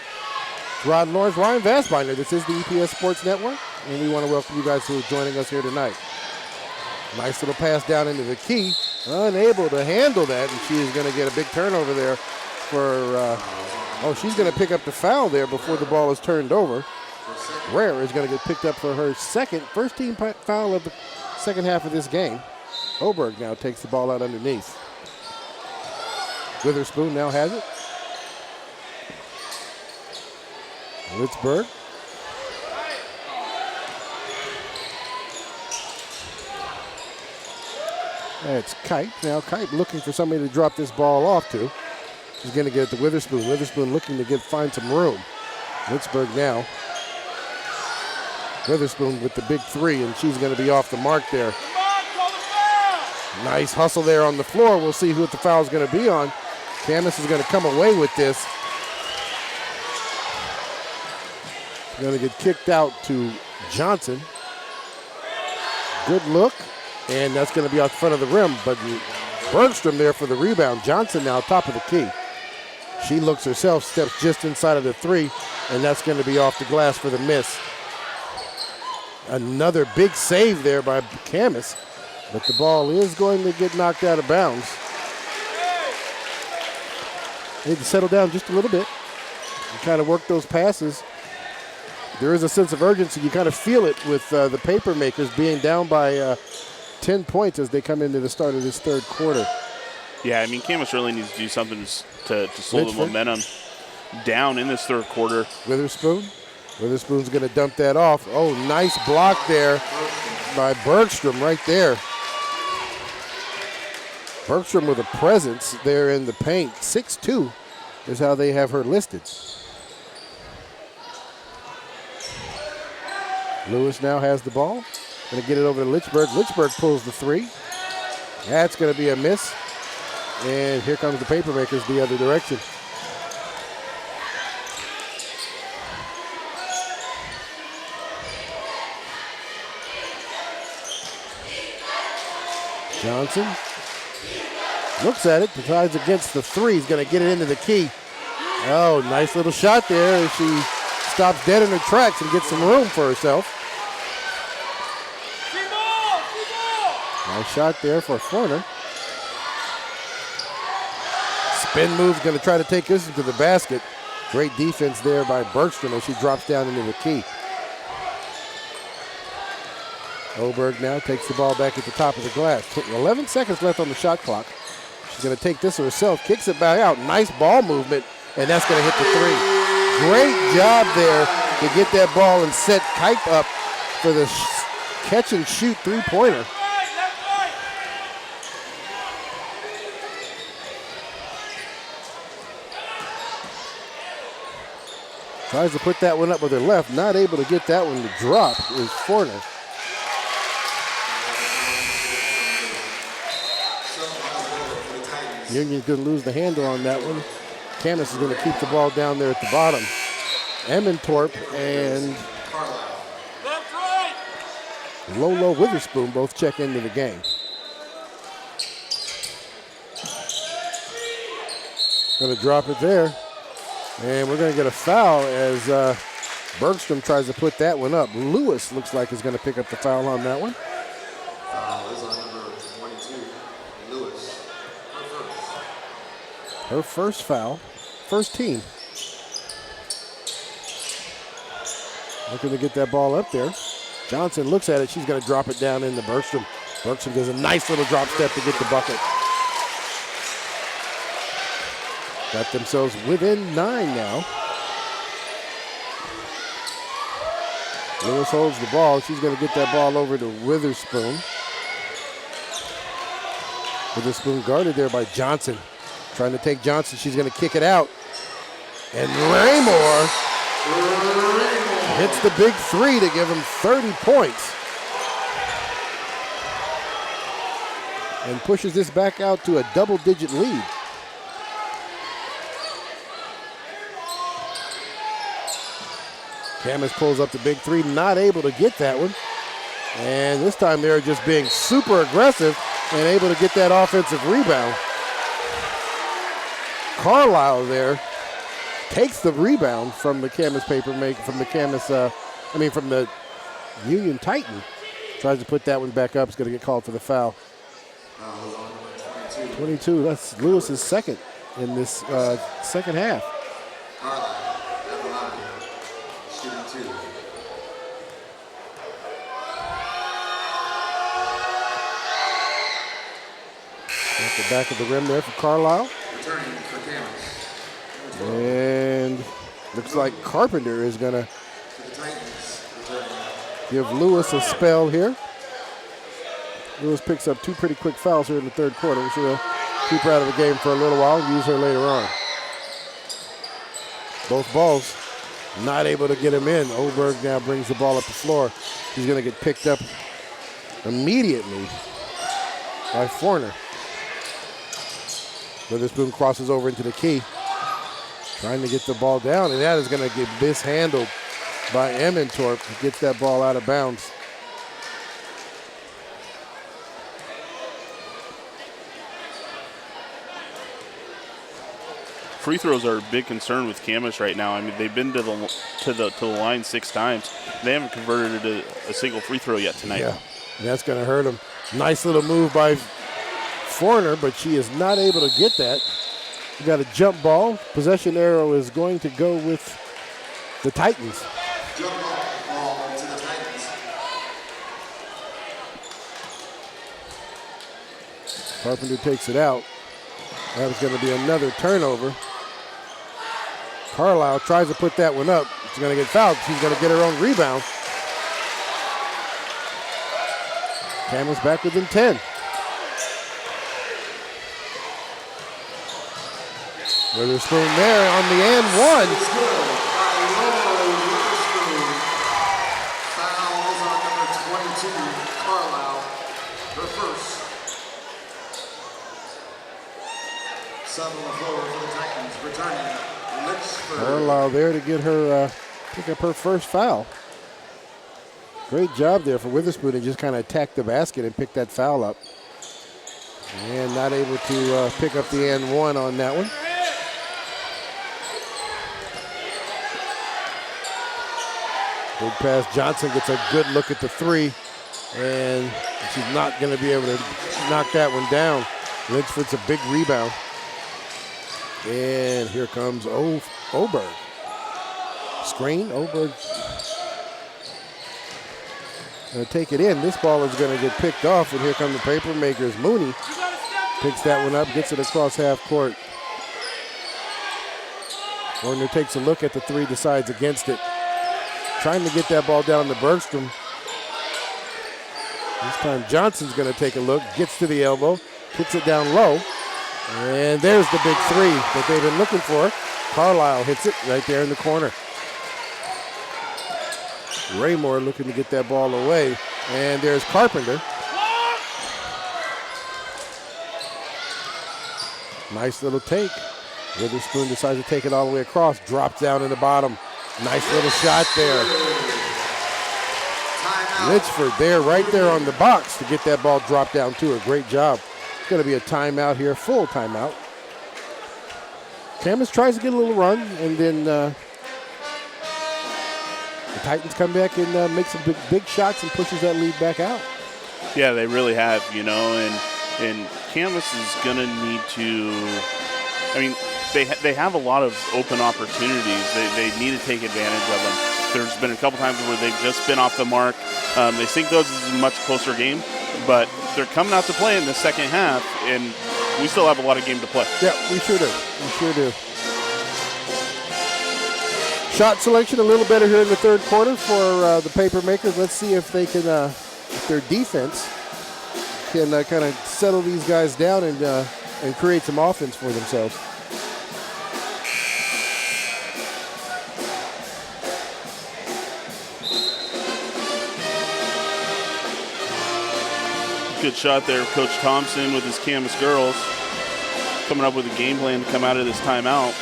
Speaker 1: Rod Lawrence, Ryan Vassbinder. This is the EPS Sports Network, and we want to welcome you guys who are joining us here tonight. Nice little pass down into the key. Unable to handle that, and she is going to get a big turnover there for, she's going to pick up the foul there before the ball is turned over. Rare is going to get picked up for her first team foul of the second half of this game. Oberg now takes the ball out underneath. Witherspoon now has it. Litzberg. That's Kite. Now Kite looking for somebody to drop this ball off to. She's going to get it to Witherspoon. Witherspoon looking to find some room. Litzberg now. Witherspoon with the big 3, and she's going to be off the mark there. Nice hustle there on the floor. We'll see who the foul is going to be on. Camas is going to come away with this. Going to get kicked out to Johnson. Good look, and that's going to be out front of the rim, but Bergstrom there for the rebound. Johnson now top of the key. She looks herself, steps just inside of the 3, and that's going to be off the glass for the miss. Another big save there by Camas, but the ball is going to get knocked out of bounds. Need to settle down just a little bit and kind of work those passes. There is a sense of urgency. You kind of feel it with the Papermakers being down by 10 points as they come into the start of this third quarter.
Speaker 3: Yeah, I mean, Camas really needs to do something to slow the momentum down in this third quarter.
Speaker 1: Witherspoon's going to dump that off. Oh, nice block there by Bergstrom right there. Bergstrom with a presence there in the paint. 6'2" is how they have her listed. Lewis now has the ball. Going to get it over to Litchberg. Litchberg pulls the 3. That's going to be a miss. And here comes the Papermakers the other direction. Johnson looks at it, decides against the 3. He's going to get it into the key. Oh, nice little shot there. She stops dead in her tracks and gets some room for herself. Nice shot there for Forner. Spin move's going to try to take this into the basket. Great defense there by Bergstrom as she drops down into the key. Oberg now takes the ball back at the top of the glass. 11 seconds left on the shot clock. She's going to take this herself, kicks it back out. Nice ball movement, and that's going to hit the 3. Great job there to get that ball and set Kite up for the catch and shoot 3-pointer. Tries to put that one up with her left. Not able to get that one to drop is Forner. Union's going to lose the handle on that one. Camas is going to keep the ball down there at the bottom. Emmentorp and
Speaker 4: Left, right.
Speaker 1: Lolo Witherspoon both check into the game. Going to drop it there. And we're going to get a foul as Bergstrom tries to put that one up. Lewis looks like he's going to pick up the foul on that one.
Speaker 19: Foul is on number 22, Lewis.
Speaker 1: Her first foul, first team. Looking to get that ball up there. Johnson looks at it. She's going to drop it down into Bergstrom. Bergstrom does a nice little drop step to get the bucket. Got themselves within 9 now. Lewis holds the ball. She's going to get that ball over to Witherspoon. Witherspoon guarded there by Johnson. Trying to take Johnson. She's going to kick it out. And Raymore hits the big three to give him 30 points. And pushes this back out to a double-digit lead. Camas pulls up the big three, not able to get that one. And this time they're just being super aggressive and able to get that offensive rebound. Carlisle there takes the rebound from the Camas from the Union Titan. Tries to put that one back up. It's going to get called for the foul. 22, that's Lewis's second in this second half. At the back of the rim there for Carlisle. And looks like Carpenter is going to give Lewis a spell here. Lewis picks up 2 pretty quick fouls here in the third quarter. We're sure they'll keep her out of the game for a little while and use her later on. Both balls not able to get him in. Oberg now brings the ball up the floor. He's going to get picked up immediately by Forner. Witherspoon crosses over into the key. Trying to get the ball down, and that is going to get mishandled by Emmentorp. He gets that ball out of bounds.
Speaker 3: Free throws are a big concern with Camas right now. I mean, they've been to the line 6 times. They haven't converted a single free throw yet tonight.
Speaker 1: Yeah, and that's going to hurt them. Nice little move by Forner, but she is not able to get that. We got a jump ball. Possession arrow is going to go with the Titans.
Speaker 19: Jump ball to the Titans.
Speaker 1: Carpenter takes it out. That is going to be another turnover. Carlisle tries to put that one up. She's going to get fouled. She's going to get her own rebound. Camas back within 10. Witherspoon there on the and one.
Speaker 19: Foul is on number 22, Carlisle. Her first. 7 on the floor for the Titans. Returning.
Speaker 1: Carlisle there to get her, pick up her first foul. Great job there for Witherspoon to just kind of attack the basket and pick that foul up. And not able to pick up the and one on that one. Big pass. Johnson gets a good look at the three, and she's not going to be able to knock that one down. Lynchford's a big rebound. And here comes Oberg. Screen. Oberg going to take it in. This ball is going to get picked off, and here come the paper makers. Mooney picks that one up, gets it across half court. Warner takes a look at the three, decides against it. Trying to get that ball down to Bergstrom. This time Johnson's going to take a look, gets to the elbow, kicks it down low. And there's the big three that they've been looking for. Carlisle hits it right there in the corner. Raymore looking to get that ball away. And there's Carpenter. Nice little take. Witherspoon decides to take it all the way across. Drops down in the bottom. Nice little shot there. Litchford there, right there on the box to get that ball dropped down to her. Great job. It's going to be a timeout here, full timeout. Camas tries to get a little run, and then the Titans come back and make some big shots and pushes that lead back out.
Speaker 3: Yeah, they really have, and Camas is going to need to, they have a lot of open opportunities. They need to take advantage of them. There's been a couple times where they've just been off the mark. They think those is a much closer game, but they're coming out to play in the second half, and we still have a lot of game to play.
Speaker 1: Yeah, we sure do. We sure do. Shot selection a little better here in the third quarter for the Paper Makers. Let's see if they can, if their defense can kind of settle these guys down and create some offense for themselves.
Speaker 3: Good shot there, Coach Thompson with his Camas girls, coming up with a game plan to come out of this timeout,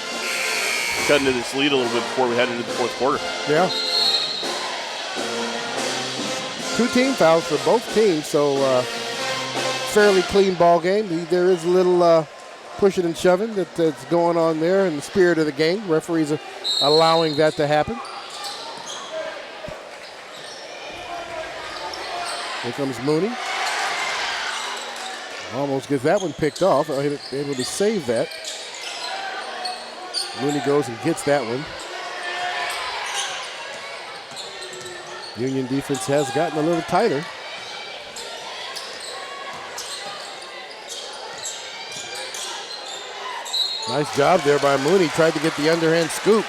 Speaker 3: cutting to this lead a little bit before we head into the fourth quarter.
Speaker 1: Yeah. 2 team fouls for both teams, so fairly clean ball game. There is a little pushing and shoving that's going on there in the spirit of the game. Referees are allowing that to happen. Here comes Mooney. Almost gets that one picked off. Able to save that. Mooney goes and gets that one. Union defense has gotten a little tighter. Nice job there by Mooney. Tried to get the underhand scoop.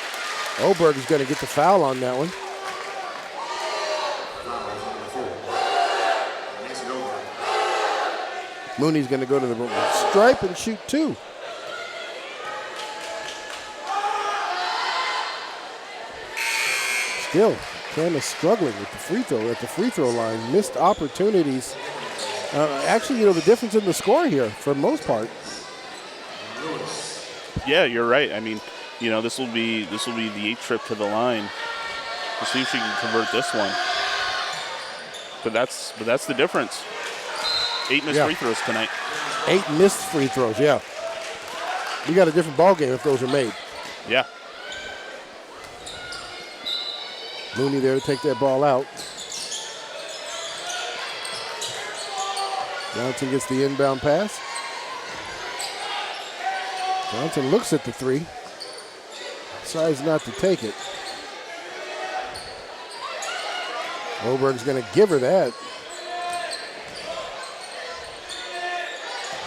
Speaker 1: Oberg is going to get the foul on that one. Mooney's going to go to the stripe and shoot 2. Still, Camas struggling with the free throw at the free throw line. Missed opportunities. Actually, the difference in the score here for the most part.
Speaker 3: Yeah, you're right. This will be the 8th trip to the line. We'll see if she can convert this one. But that's the difference. 8 missed free throws tonight.
Speaker 1: 8 missed free throws, yeah. We got a different ball game if those are made.
Speaker 3: Yeah.
Speaker 1: Mooney there to take that ball out. Johnson gets the inbound pass. Johnson looks at the 3. Decides not to take it. Oberg's going to give her that.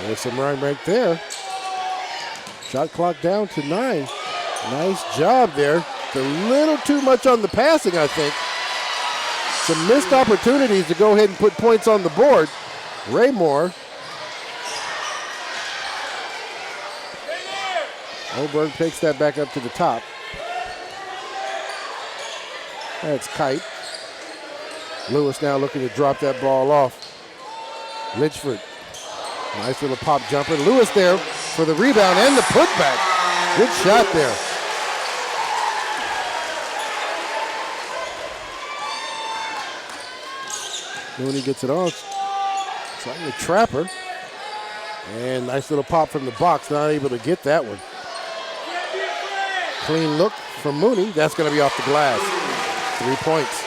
Speaker 1: There's some run right there. Shot clock down to 9. Nice job there. A little too much on the passing, I think. Some missed opportunities to go ahead and put points on the board. Raymore. Oberg takes that back up to the top. That's Kite. Lewis now looking to drop that ball off. Litchford. Nice little pop jumper. Lewis there for the rebound and the putback. Good shot there. Mooney gets it off. Trying to trap her. And nice little pop from the box. Not able to get that one. Clean look from Mooney. That's going to be off the glass. 3 points.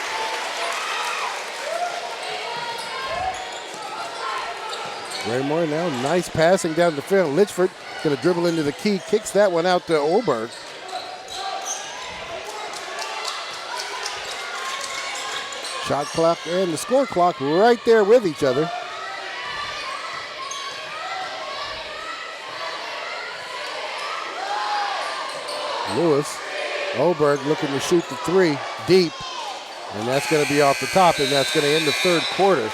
Speaker 1: Raymore now, nice passing down the field. Litchford going to dribble into the key, kicks that one out to Oberg. Shot clock and the score clock right there with each other. Lewis, Oberg looking to shoot the 3 deep, and that's going to be off the top, and that's going to end the third quarter.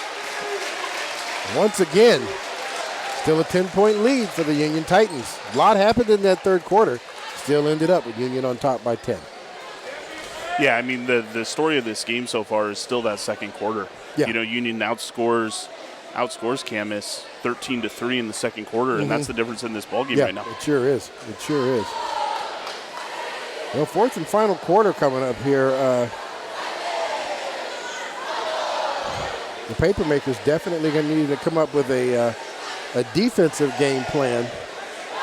Speaker 1: Once again, still a 10-point lead for the Union Titans. A lot happened in that third quarter. Still ended up with Union on top by 10.
Speaker 3: Yeah, the story of this game so far is still that second quarter.
Speaker 1: Yeah.
Speaker 3: Union outscores Camas 13-3 in the second quarter, and that's the difference in this ballgame right now.
Speaker 1: It sure is. It sure is. Well, fourth and final quarter coming up here. The Papermakers definitely going to need to come up with a defensive game plan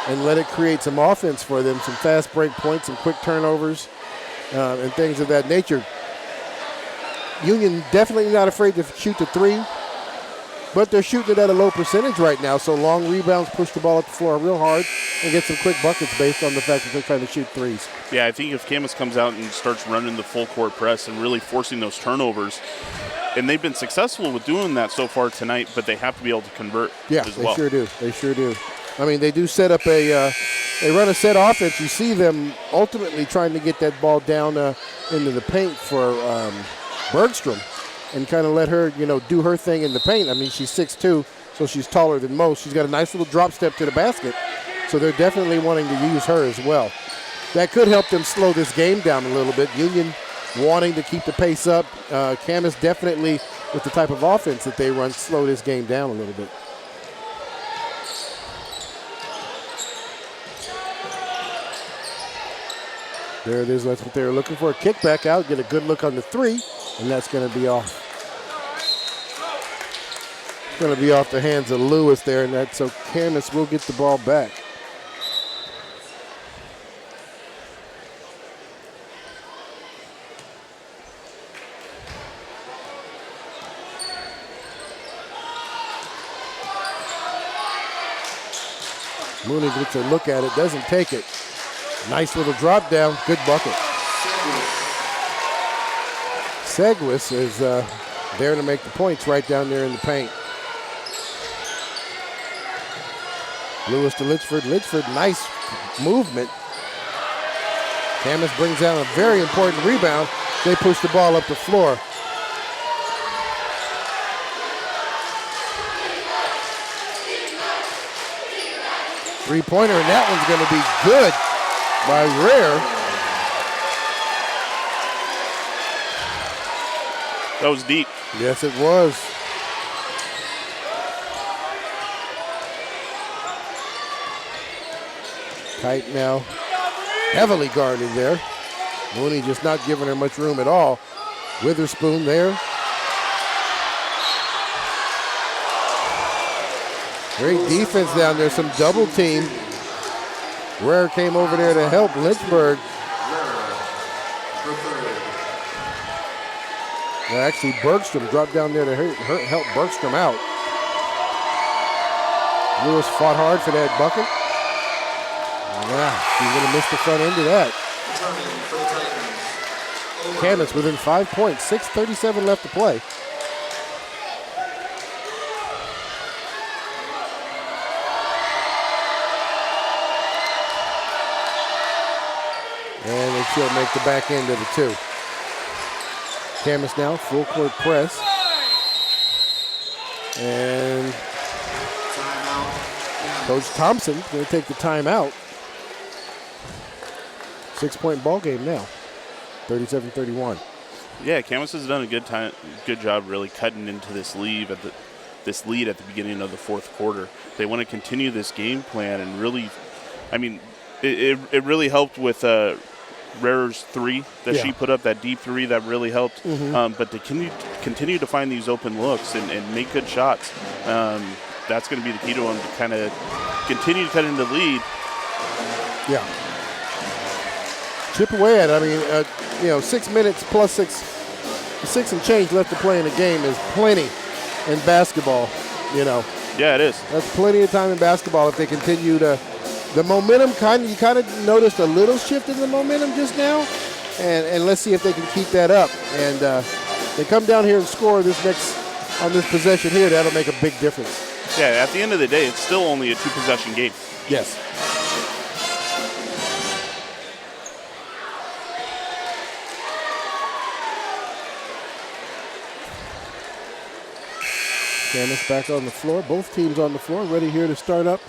Speaker 1: and let it create some offense for them, some fast break points, some quick turnovers, and things of that nature. Union definitely not afraid to shoot the three, but they're shooting it at a low percentage right now, so long rebounds push the ball up the floor real hard and get some quick buckets based on the fact that they're trying to shoot threes.
Speaker 3: Yeah, I think if Camas comes out and starts running the full court press and really forcing those turnovers, and they've been successful with doing that so far tonight, but they have to be able to convert as well.
Speaker 1: They sure do. They sure do. I mean, they do set up they run a set offense. You see them ultimately trying to get that ball down into the paint for Bergstrom and kind of let her, do her thing in the paint. I mean, she's 6'2", so she's taller than most. She's got a nice little drop step to the basket, so they're definitely wanting to use her as well. That could help them slow this game down a little bit. Union wanting to keep the pace up. Camas definitely, with the type of offense that they run, slow this game down a little bit. There it is. That's what they were looking for. A kickback out, get a good look on the three, and that's going to be off. It's going to be off the hands of Lewis there, and so Camas will get the ball back. Mooney gets a look at it, doesn't take it. Nice little drop down, good bucket. Seguis is there to make the points right down there in the paint. Lewis to Litchford. Litchford, nice movement. Camas brings down a very important rebound. They push the ball up the floor. Three-pointer, and that one's going to be good by Rare.
Speaker 3: That was deep.
Speaker 1: Yes, it was. Tight now. Heavily guarded there. Mooney just not giving her much room at all. Witherspoon there. Great defense down there, some double team. Rare came over there to help Lynchburg. Well, actually, Bergstrom dropped down there to help Bergstrom out. Lewis fought hard for that bucket. Wow, he's going to miss the front end of that. Camas within 5 points, 6:37 left to play. And she'll make the back end of the two. Camas now, full court press. And Coach Thompson going to take the timeout. 6-point ball game now, 37-31.
Speaker 3: Yeah, Camas has done a good job really cutting into this lead at the beginning of the fourth quarter. They want to continue this game plan and really, I mean, it really helped with Rare's three that she put up, that deep three that really helped. But to continue to find these open looks and make good shots, that's going to be the key to them to kind of continue to cut into the lead.
Speaker 1: Yeah. Chip away at it. I mean, 6 minutes plus six and change left to play in the game is plenty in basketball,
Speaker 3: Yeah, it is.
Speaker 1: That's plenty of time in basketball if they continue to. The momentum, you kind of noticed a little shift in the momentum just now, and let's see if they can keep that up. And they come down here and score on this possession here, that'll make a big difference.
Speaker 3: Yeah, at the end of the day, it's still only a 2-possession game.
Speaker 1: Yes. Camas back on the floor. Both teams on the floor, ready here to start up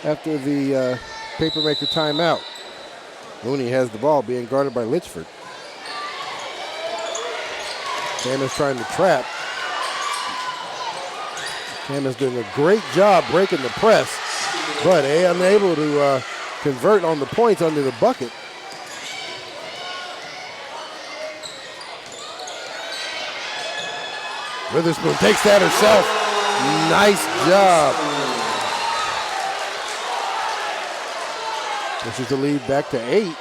Speaker 1: after the Papermaker timeout. Mooney has the ball, being guarded by Litchford. Camas trying to trap. Camas doing a great job breaking the press, but unable to convert on the points under the bucket. Witherspoon takes that herself. Nice job. Pushes the lead back to 8.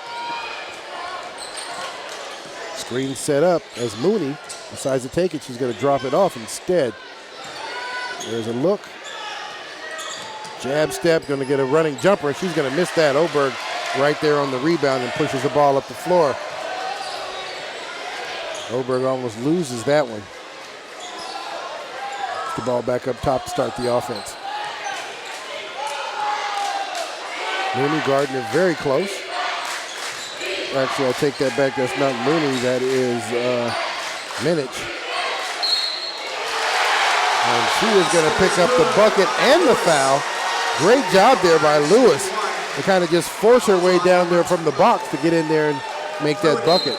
Speaker 1: Screen set up as Mooney decides to take it. She's going to drop it off instead. There's a look. Jab step, going to get a running jumper. She's going to miss that. Oberg right there on the rebound and pushes the ball up the floor. Oberg almost loses that one. Gets the ball back up top to start the offense. Mooney, Gardner very close. Actually, I take that back. That's not Mooney. That is Minich. And she is going to pick up the bucket and the foul. Great job there by Lewis to kind of just force her way down there from the box to get in there and make that bucket.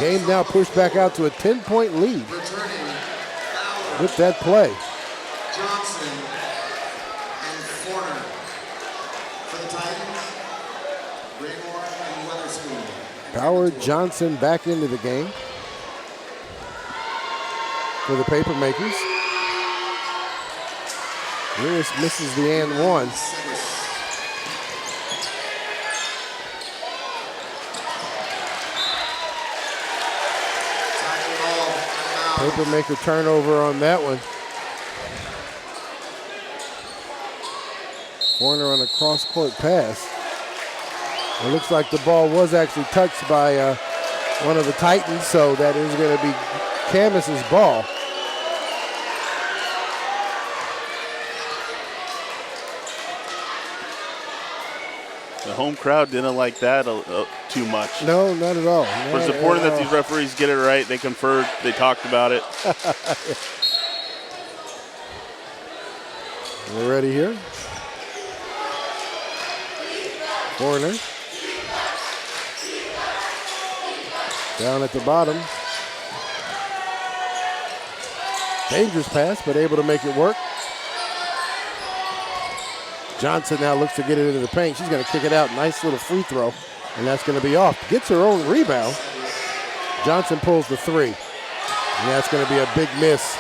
Speaker 1: Game now pushed back out to a 10-point lead with that play.
Speaker 19: Johnson and Forner for the Titans. Raymore and Weatherspoon.
Speaker 1: Howard Johnson back into the game for the Papermakers. Lewis misses the and one. Papermaker turnover on that one. Corner on a cross-court pass. It looks like the ball was actually touched by one of the Titans, so that is going to be Camas's ball.
Speaker 3: The home crowd didn't like that too much.
Speaker 1: No, not at all.
Speaker 3: But it's important that these referees get it right. They conferred, they talked about it.
Speaker 1: We're ready here. Corner. Down at the bottom. Dangerous pass, but able to make it work. Johnson now looks to get it into the paint. She's going to kick it out. Nice little free throw, and that's going to be off. Gets her own rebound. Johnson pulls the three, and that's going to be a big miss.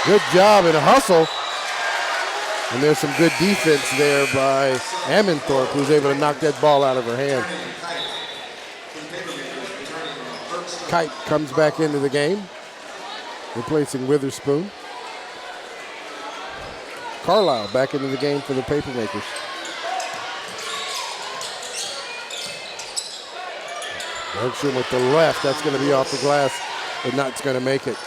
Speaker 1: Good job and a hustle. And there's some good defense there by Ammenthorpe, who's able to knock that ball out of her hand. Kite comes back into the game, replacing Witherspoon. Carlisle back into the game for the Papermakers. Bergstrom with the left. That's going to be off the glass, but not going to make it.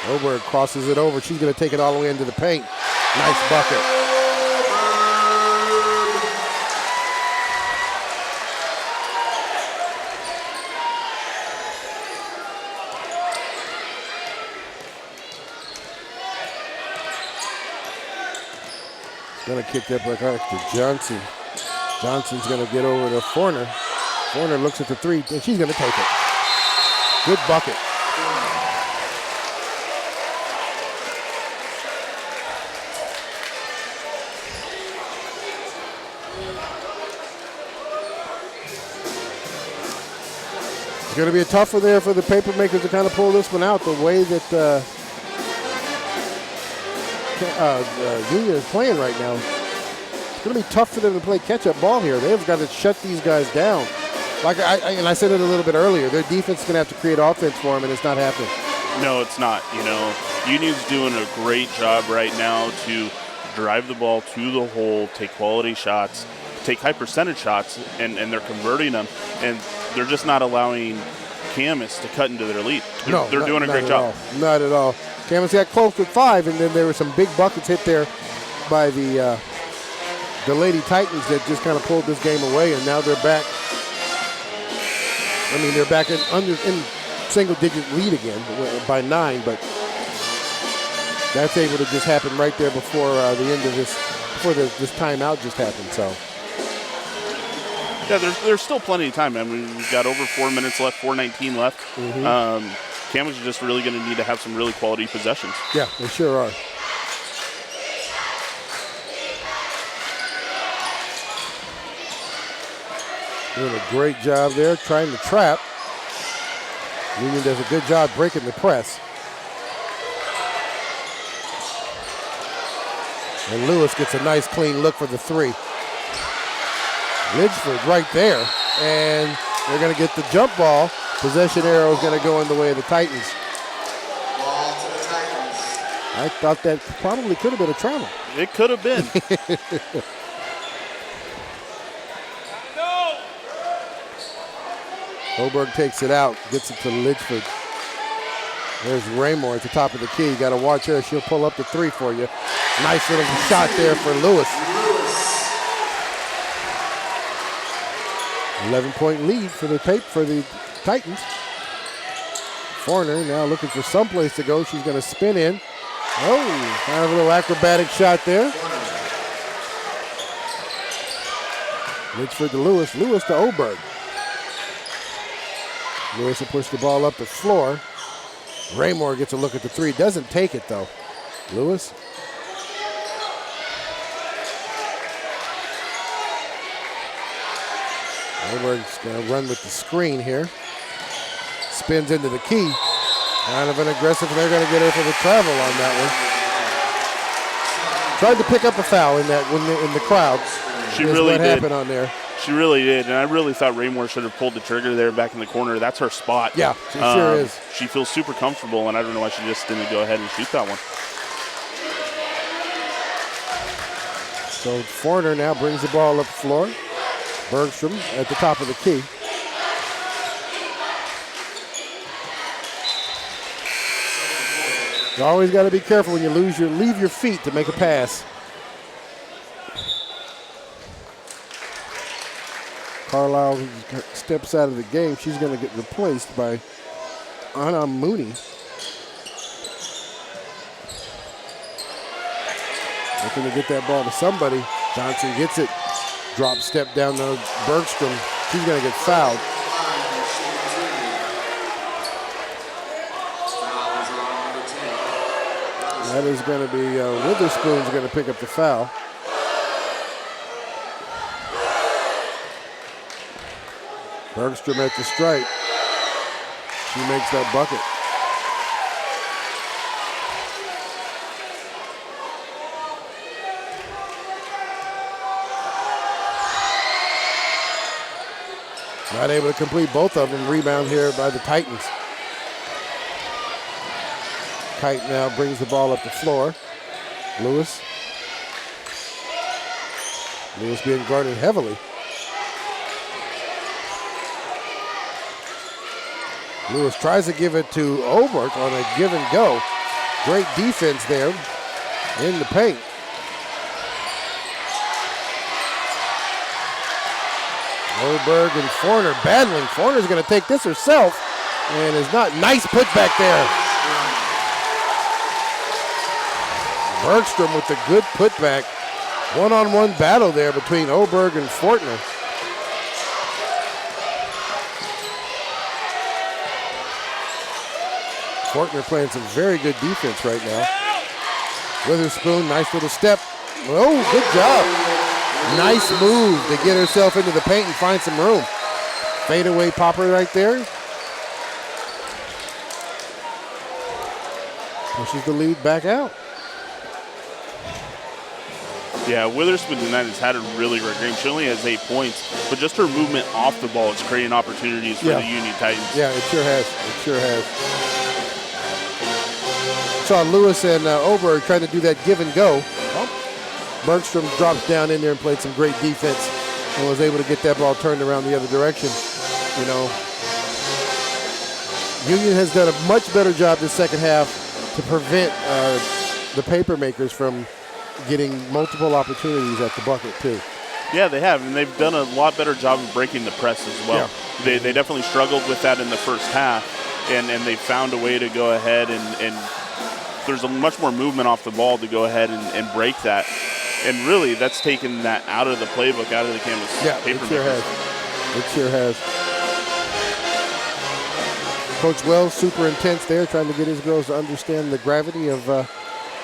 Speaker 1: Oberg crosses it over. She's going to take it all the way into the paint. Nice bucket. Going to kick that back out to Johnson. Johnson's going to get over to Forner. Forner looks at the three, and she's going to take it. Good bucket. It's going to be a tough one there for the Papermakers to kind of pull this one out the way that Union is playing right now. It's going to be tough for them to play catch-up ball here. They've got to shut these guys down. Like I said it a little bit earlier, their defense is going to have to create offense for them, and it's not happening.
Speaker 3: No, it's not. You know, Union's doing a great job right now to drive the ball to the hole, take quality shots, take high percentage shots, and they're converting them, and they're just not allowing Camas to cut into their lead. They're doing a great job.
Speaker 1: Not at all. Camas got close with 5, and then there were some big buckets hit there by the Lady Titans that just kind of pulled this game away, and now they're back. I mean, they're back in single-digit lead again by 9, but that's able to just happen right there before the end of this, before this timeout just happened. So.
Speaker 3: Yeah, there's still plenty of time. I mean, we've got over 4 minutes left, 4:19 left.
Speaker 1: Mm-hmm.
Speaker 3: Camas is just really going to need to have some really quality possessions.
Speaker 1: Yeah, they sure are. Doing a great job there, trying to trap. Union does a good job breaking the press. And Lewis gets a nice clean look for the three. Lidgeford right there. And they're going to get the jump ball. Possession arrow is going to go in the way of the Titans.
Speaker 19: Ball to the Titans.
Speaker 1: I thought that probably could have been a travel.
Speaker 3: It could have been.
Speaker 1: Oberg takes it out, gets it to Lidgeford. There's Raymore at the top of the key. You got to watch her. She'll pull up the three for you. Nice little shot there for Lewis. 11-point lead for the Titans. Foreigner now looking for someplace to go. She's going to spin in. Oh, kind of a little acrobatic shot there. Lidgeford to Lewis. Lewis to Oberg. Lewis will push the ball up the floor. Raymore gets a look at the three. Doesn't take it, though. Lewis. Oberg's going to run with the screen here. Spins into the key. Kind of an aggressive. They're going to get her for the travel on that one. Tried to pick up a foul in that in the crowd.
Speaker 3: She really
Speaker 1: what
Speaker 3: did.
Speaker 1: happened on there.
Speaker 3: She really did, and I really thought Raymore should have pulled the trigger there back in the corner. That's her spot.
Speaker 1: Yeah, she sure is.
Speaker 3: She feels super comfortable, and I don't know why she just didn't go ahead and shoot that one.
Speaker 1: So Foreigner now brings the ball up the floor. Bergstrom at the top of the key. You always got to be careful when you leave your feet to make a pass. Carlisle steps out of the game. She's going to get replaced by Anna Mooney. Looking to get that ball to somebody. Johnson gets it. Drop step down to Bergstrom. She's going to get fouled. That is going to be Witherspoon's going to pick up the foul. Bergstrom at the stripe. She makes that bucket. Not able to complete both of them. Rebound here by the Titans. Kite now brings the ball up the floor. Lewis. Lewis being guarded heavily. Lewis tries to give it to Oberg on a give and go. Great defense there in the paint. Oberg and Foreigner battling. Foreigner's going to take this herself and is not. Nice putback there. Bergstrom with the good putback. One-on-one battle there between Oberg and Fortner. Fortner playing some very good defense right now. Witherspoon, nice little step. Oh, good job. Nice move to get herself into the paint and find some room. Fadeaway popper right there. Pushes the lead back out.
Speaker 3: Yeah, Witherspoon tonight has had a really great game. She only has 8 points, but just her movement off the ball is creating opportunities for the Union Titans.
Speaker 1: Yeah, it sure has. It sure has. Saw Lewis and Oberg trying to do that give and go. Bergstrom drops down in there and played some great defense and was able to get that ball turned around the other direction. You know, Union has done a much better job this second half to prevent the paper makers from getting multiple opportunities at the bucket too.
Speaker 3: Yeah, they have, and they've done a lot better job of breaking the press as well. Yeah. They definitely struggled with that in the first half, and they found a way to go ahead and there's a much more movement off the ball to go ahead and break that. And really, that's taken that out of the playbook, out of the Camas paper
Speaker 1: it sure
Speaker 3: makers.
Speaker 1: has. It sure has. Coach Wells, super intense there, trying to get his girls to understand the gravity of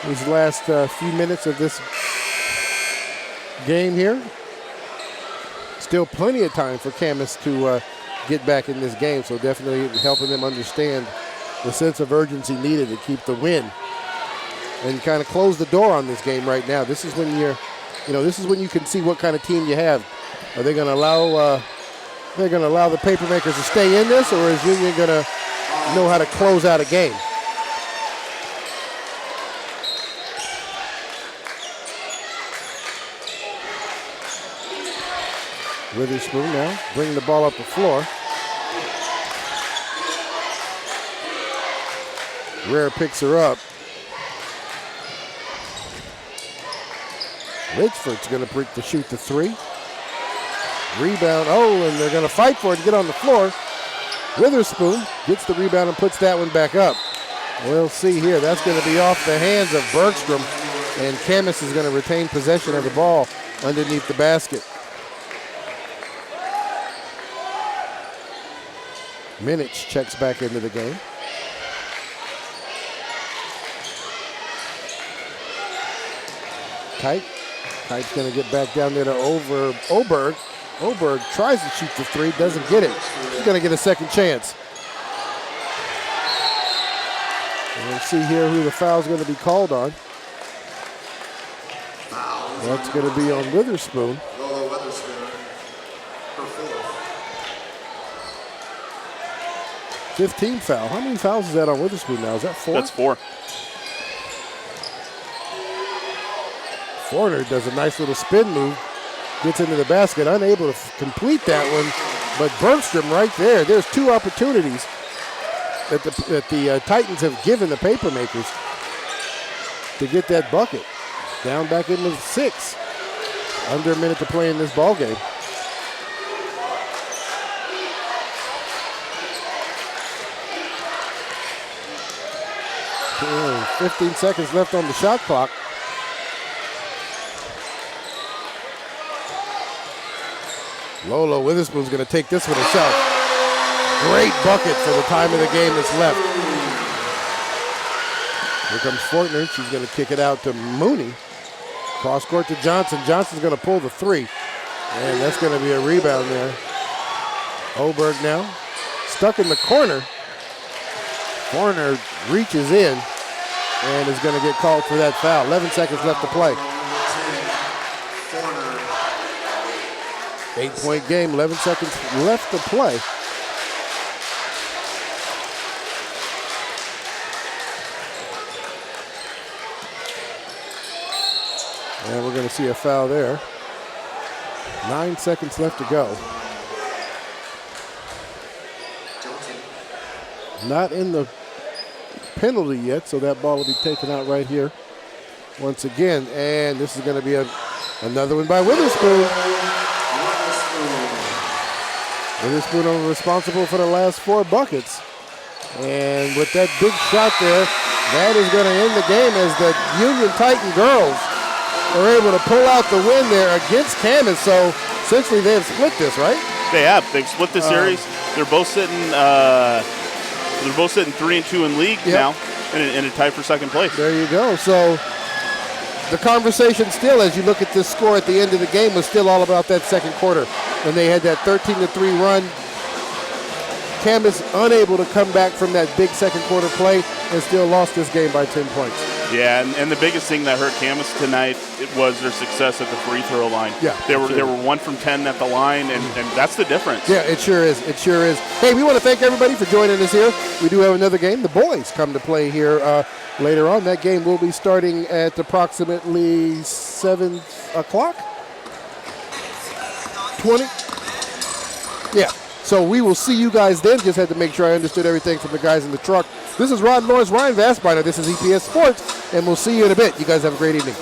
Speaker 1: these last few minutes of this game here. Still plenty of time for Camas to get back in this game. So definitely helping them understand the sense of urgency needed to keep the win and kind of close the door on this game right now. This is when this is when you can see what kind of team you have. Are they going to allow the Papermakers to stay in this, or is Union going to know how to close out a game? Witherspoon now bringing the ball up the floor. Rare picks her up. Richford's going to shoot the three. Rebound, and they're going to fight for it to get on the floor. Witherspoon gets the rebound and puts that one back up. We'll see here. That's going to be off the hands of Bergstrom, and Camas is going to retain possession of the ball underneath the basket. Minich checks back into the game. Kite's going to get back down there to Oberg. Oberg tries to shoot the three, doesn't get it. She's going to get a second chance. And we'll see here who the foul's going to be called on. That's going to be on Witherspoon. 15 foul. How many fouls is that on Witherspoon now? Is that 4?
Speaker 3: That's 4.
Speaker 1: Forner does a nice little spin move, gets into the basket, unable to complete that one, but Bergstrom right there. There's 2 opportunities that the Titans have given the Papermakers to get that bucket. Down back into 6. Under a minute to play in this ball game. And 15 seconds left on the shot clock. Lola Witherspoon's going to take this one herself. Great bucket for the time of the game that's left. Here comes Fortner. She's going to kick it out to Mooney. Cross court to Johnson. Johnson's going to pull the 3. And that's going to be a rebound there. Oberg now stuck in the corner. Forner reaches in and is going to get called for that foul. 11 seconds left to play. 8-point game, 11 seconds left to play. And we're going to see a foul there. 9 seconds left to go. Not in the penalty yet, so that ball will be taken out right here once again. And this is going to be another one by Witherspoon. Witherspoon responsible for the last 4 buckets. And with that big shot there, that is going to end the game as the Union Titan girls are able to pull out the win there against Camas. So essentially they have split this, right?
Speaker 3: They have. They've split the series. They're both sitting 3-2 in league now, in a tie for second place.
Speaker 1: There you go. So the conversation still, as you look at this score at the end of the game, was still all about that second quarter. When they had that 13-3 run, Camas unable to come back from that big second quarter play and still lost this game by 10 points.
Speaker 3: Yeah, and the biggest thing that hurt Camas tonight was their success at the free throw line.
Speaker 1: Yeah,
Speaker 3: they were 1 from 10 at the line, and that's the difference.
Speaker 1: Yeah, it sure is. It sure is. Hey, we want to thank everybody for joining us here. We do have another game. The boys come to play here later on. That game will be starting at approximately 7 o'clock. 20. Yeah. So we will see you guys then. Just had to make sure I understood everything from the guys in the truck. This is Rod Lawrence, Ryan Vassbeiner. This is EPS Sports, and we'll see you in a bit. You guys have a great evening.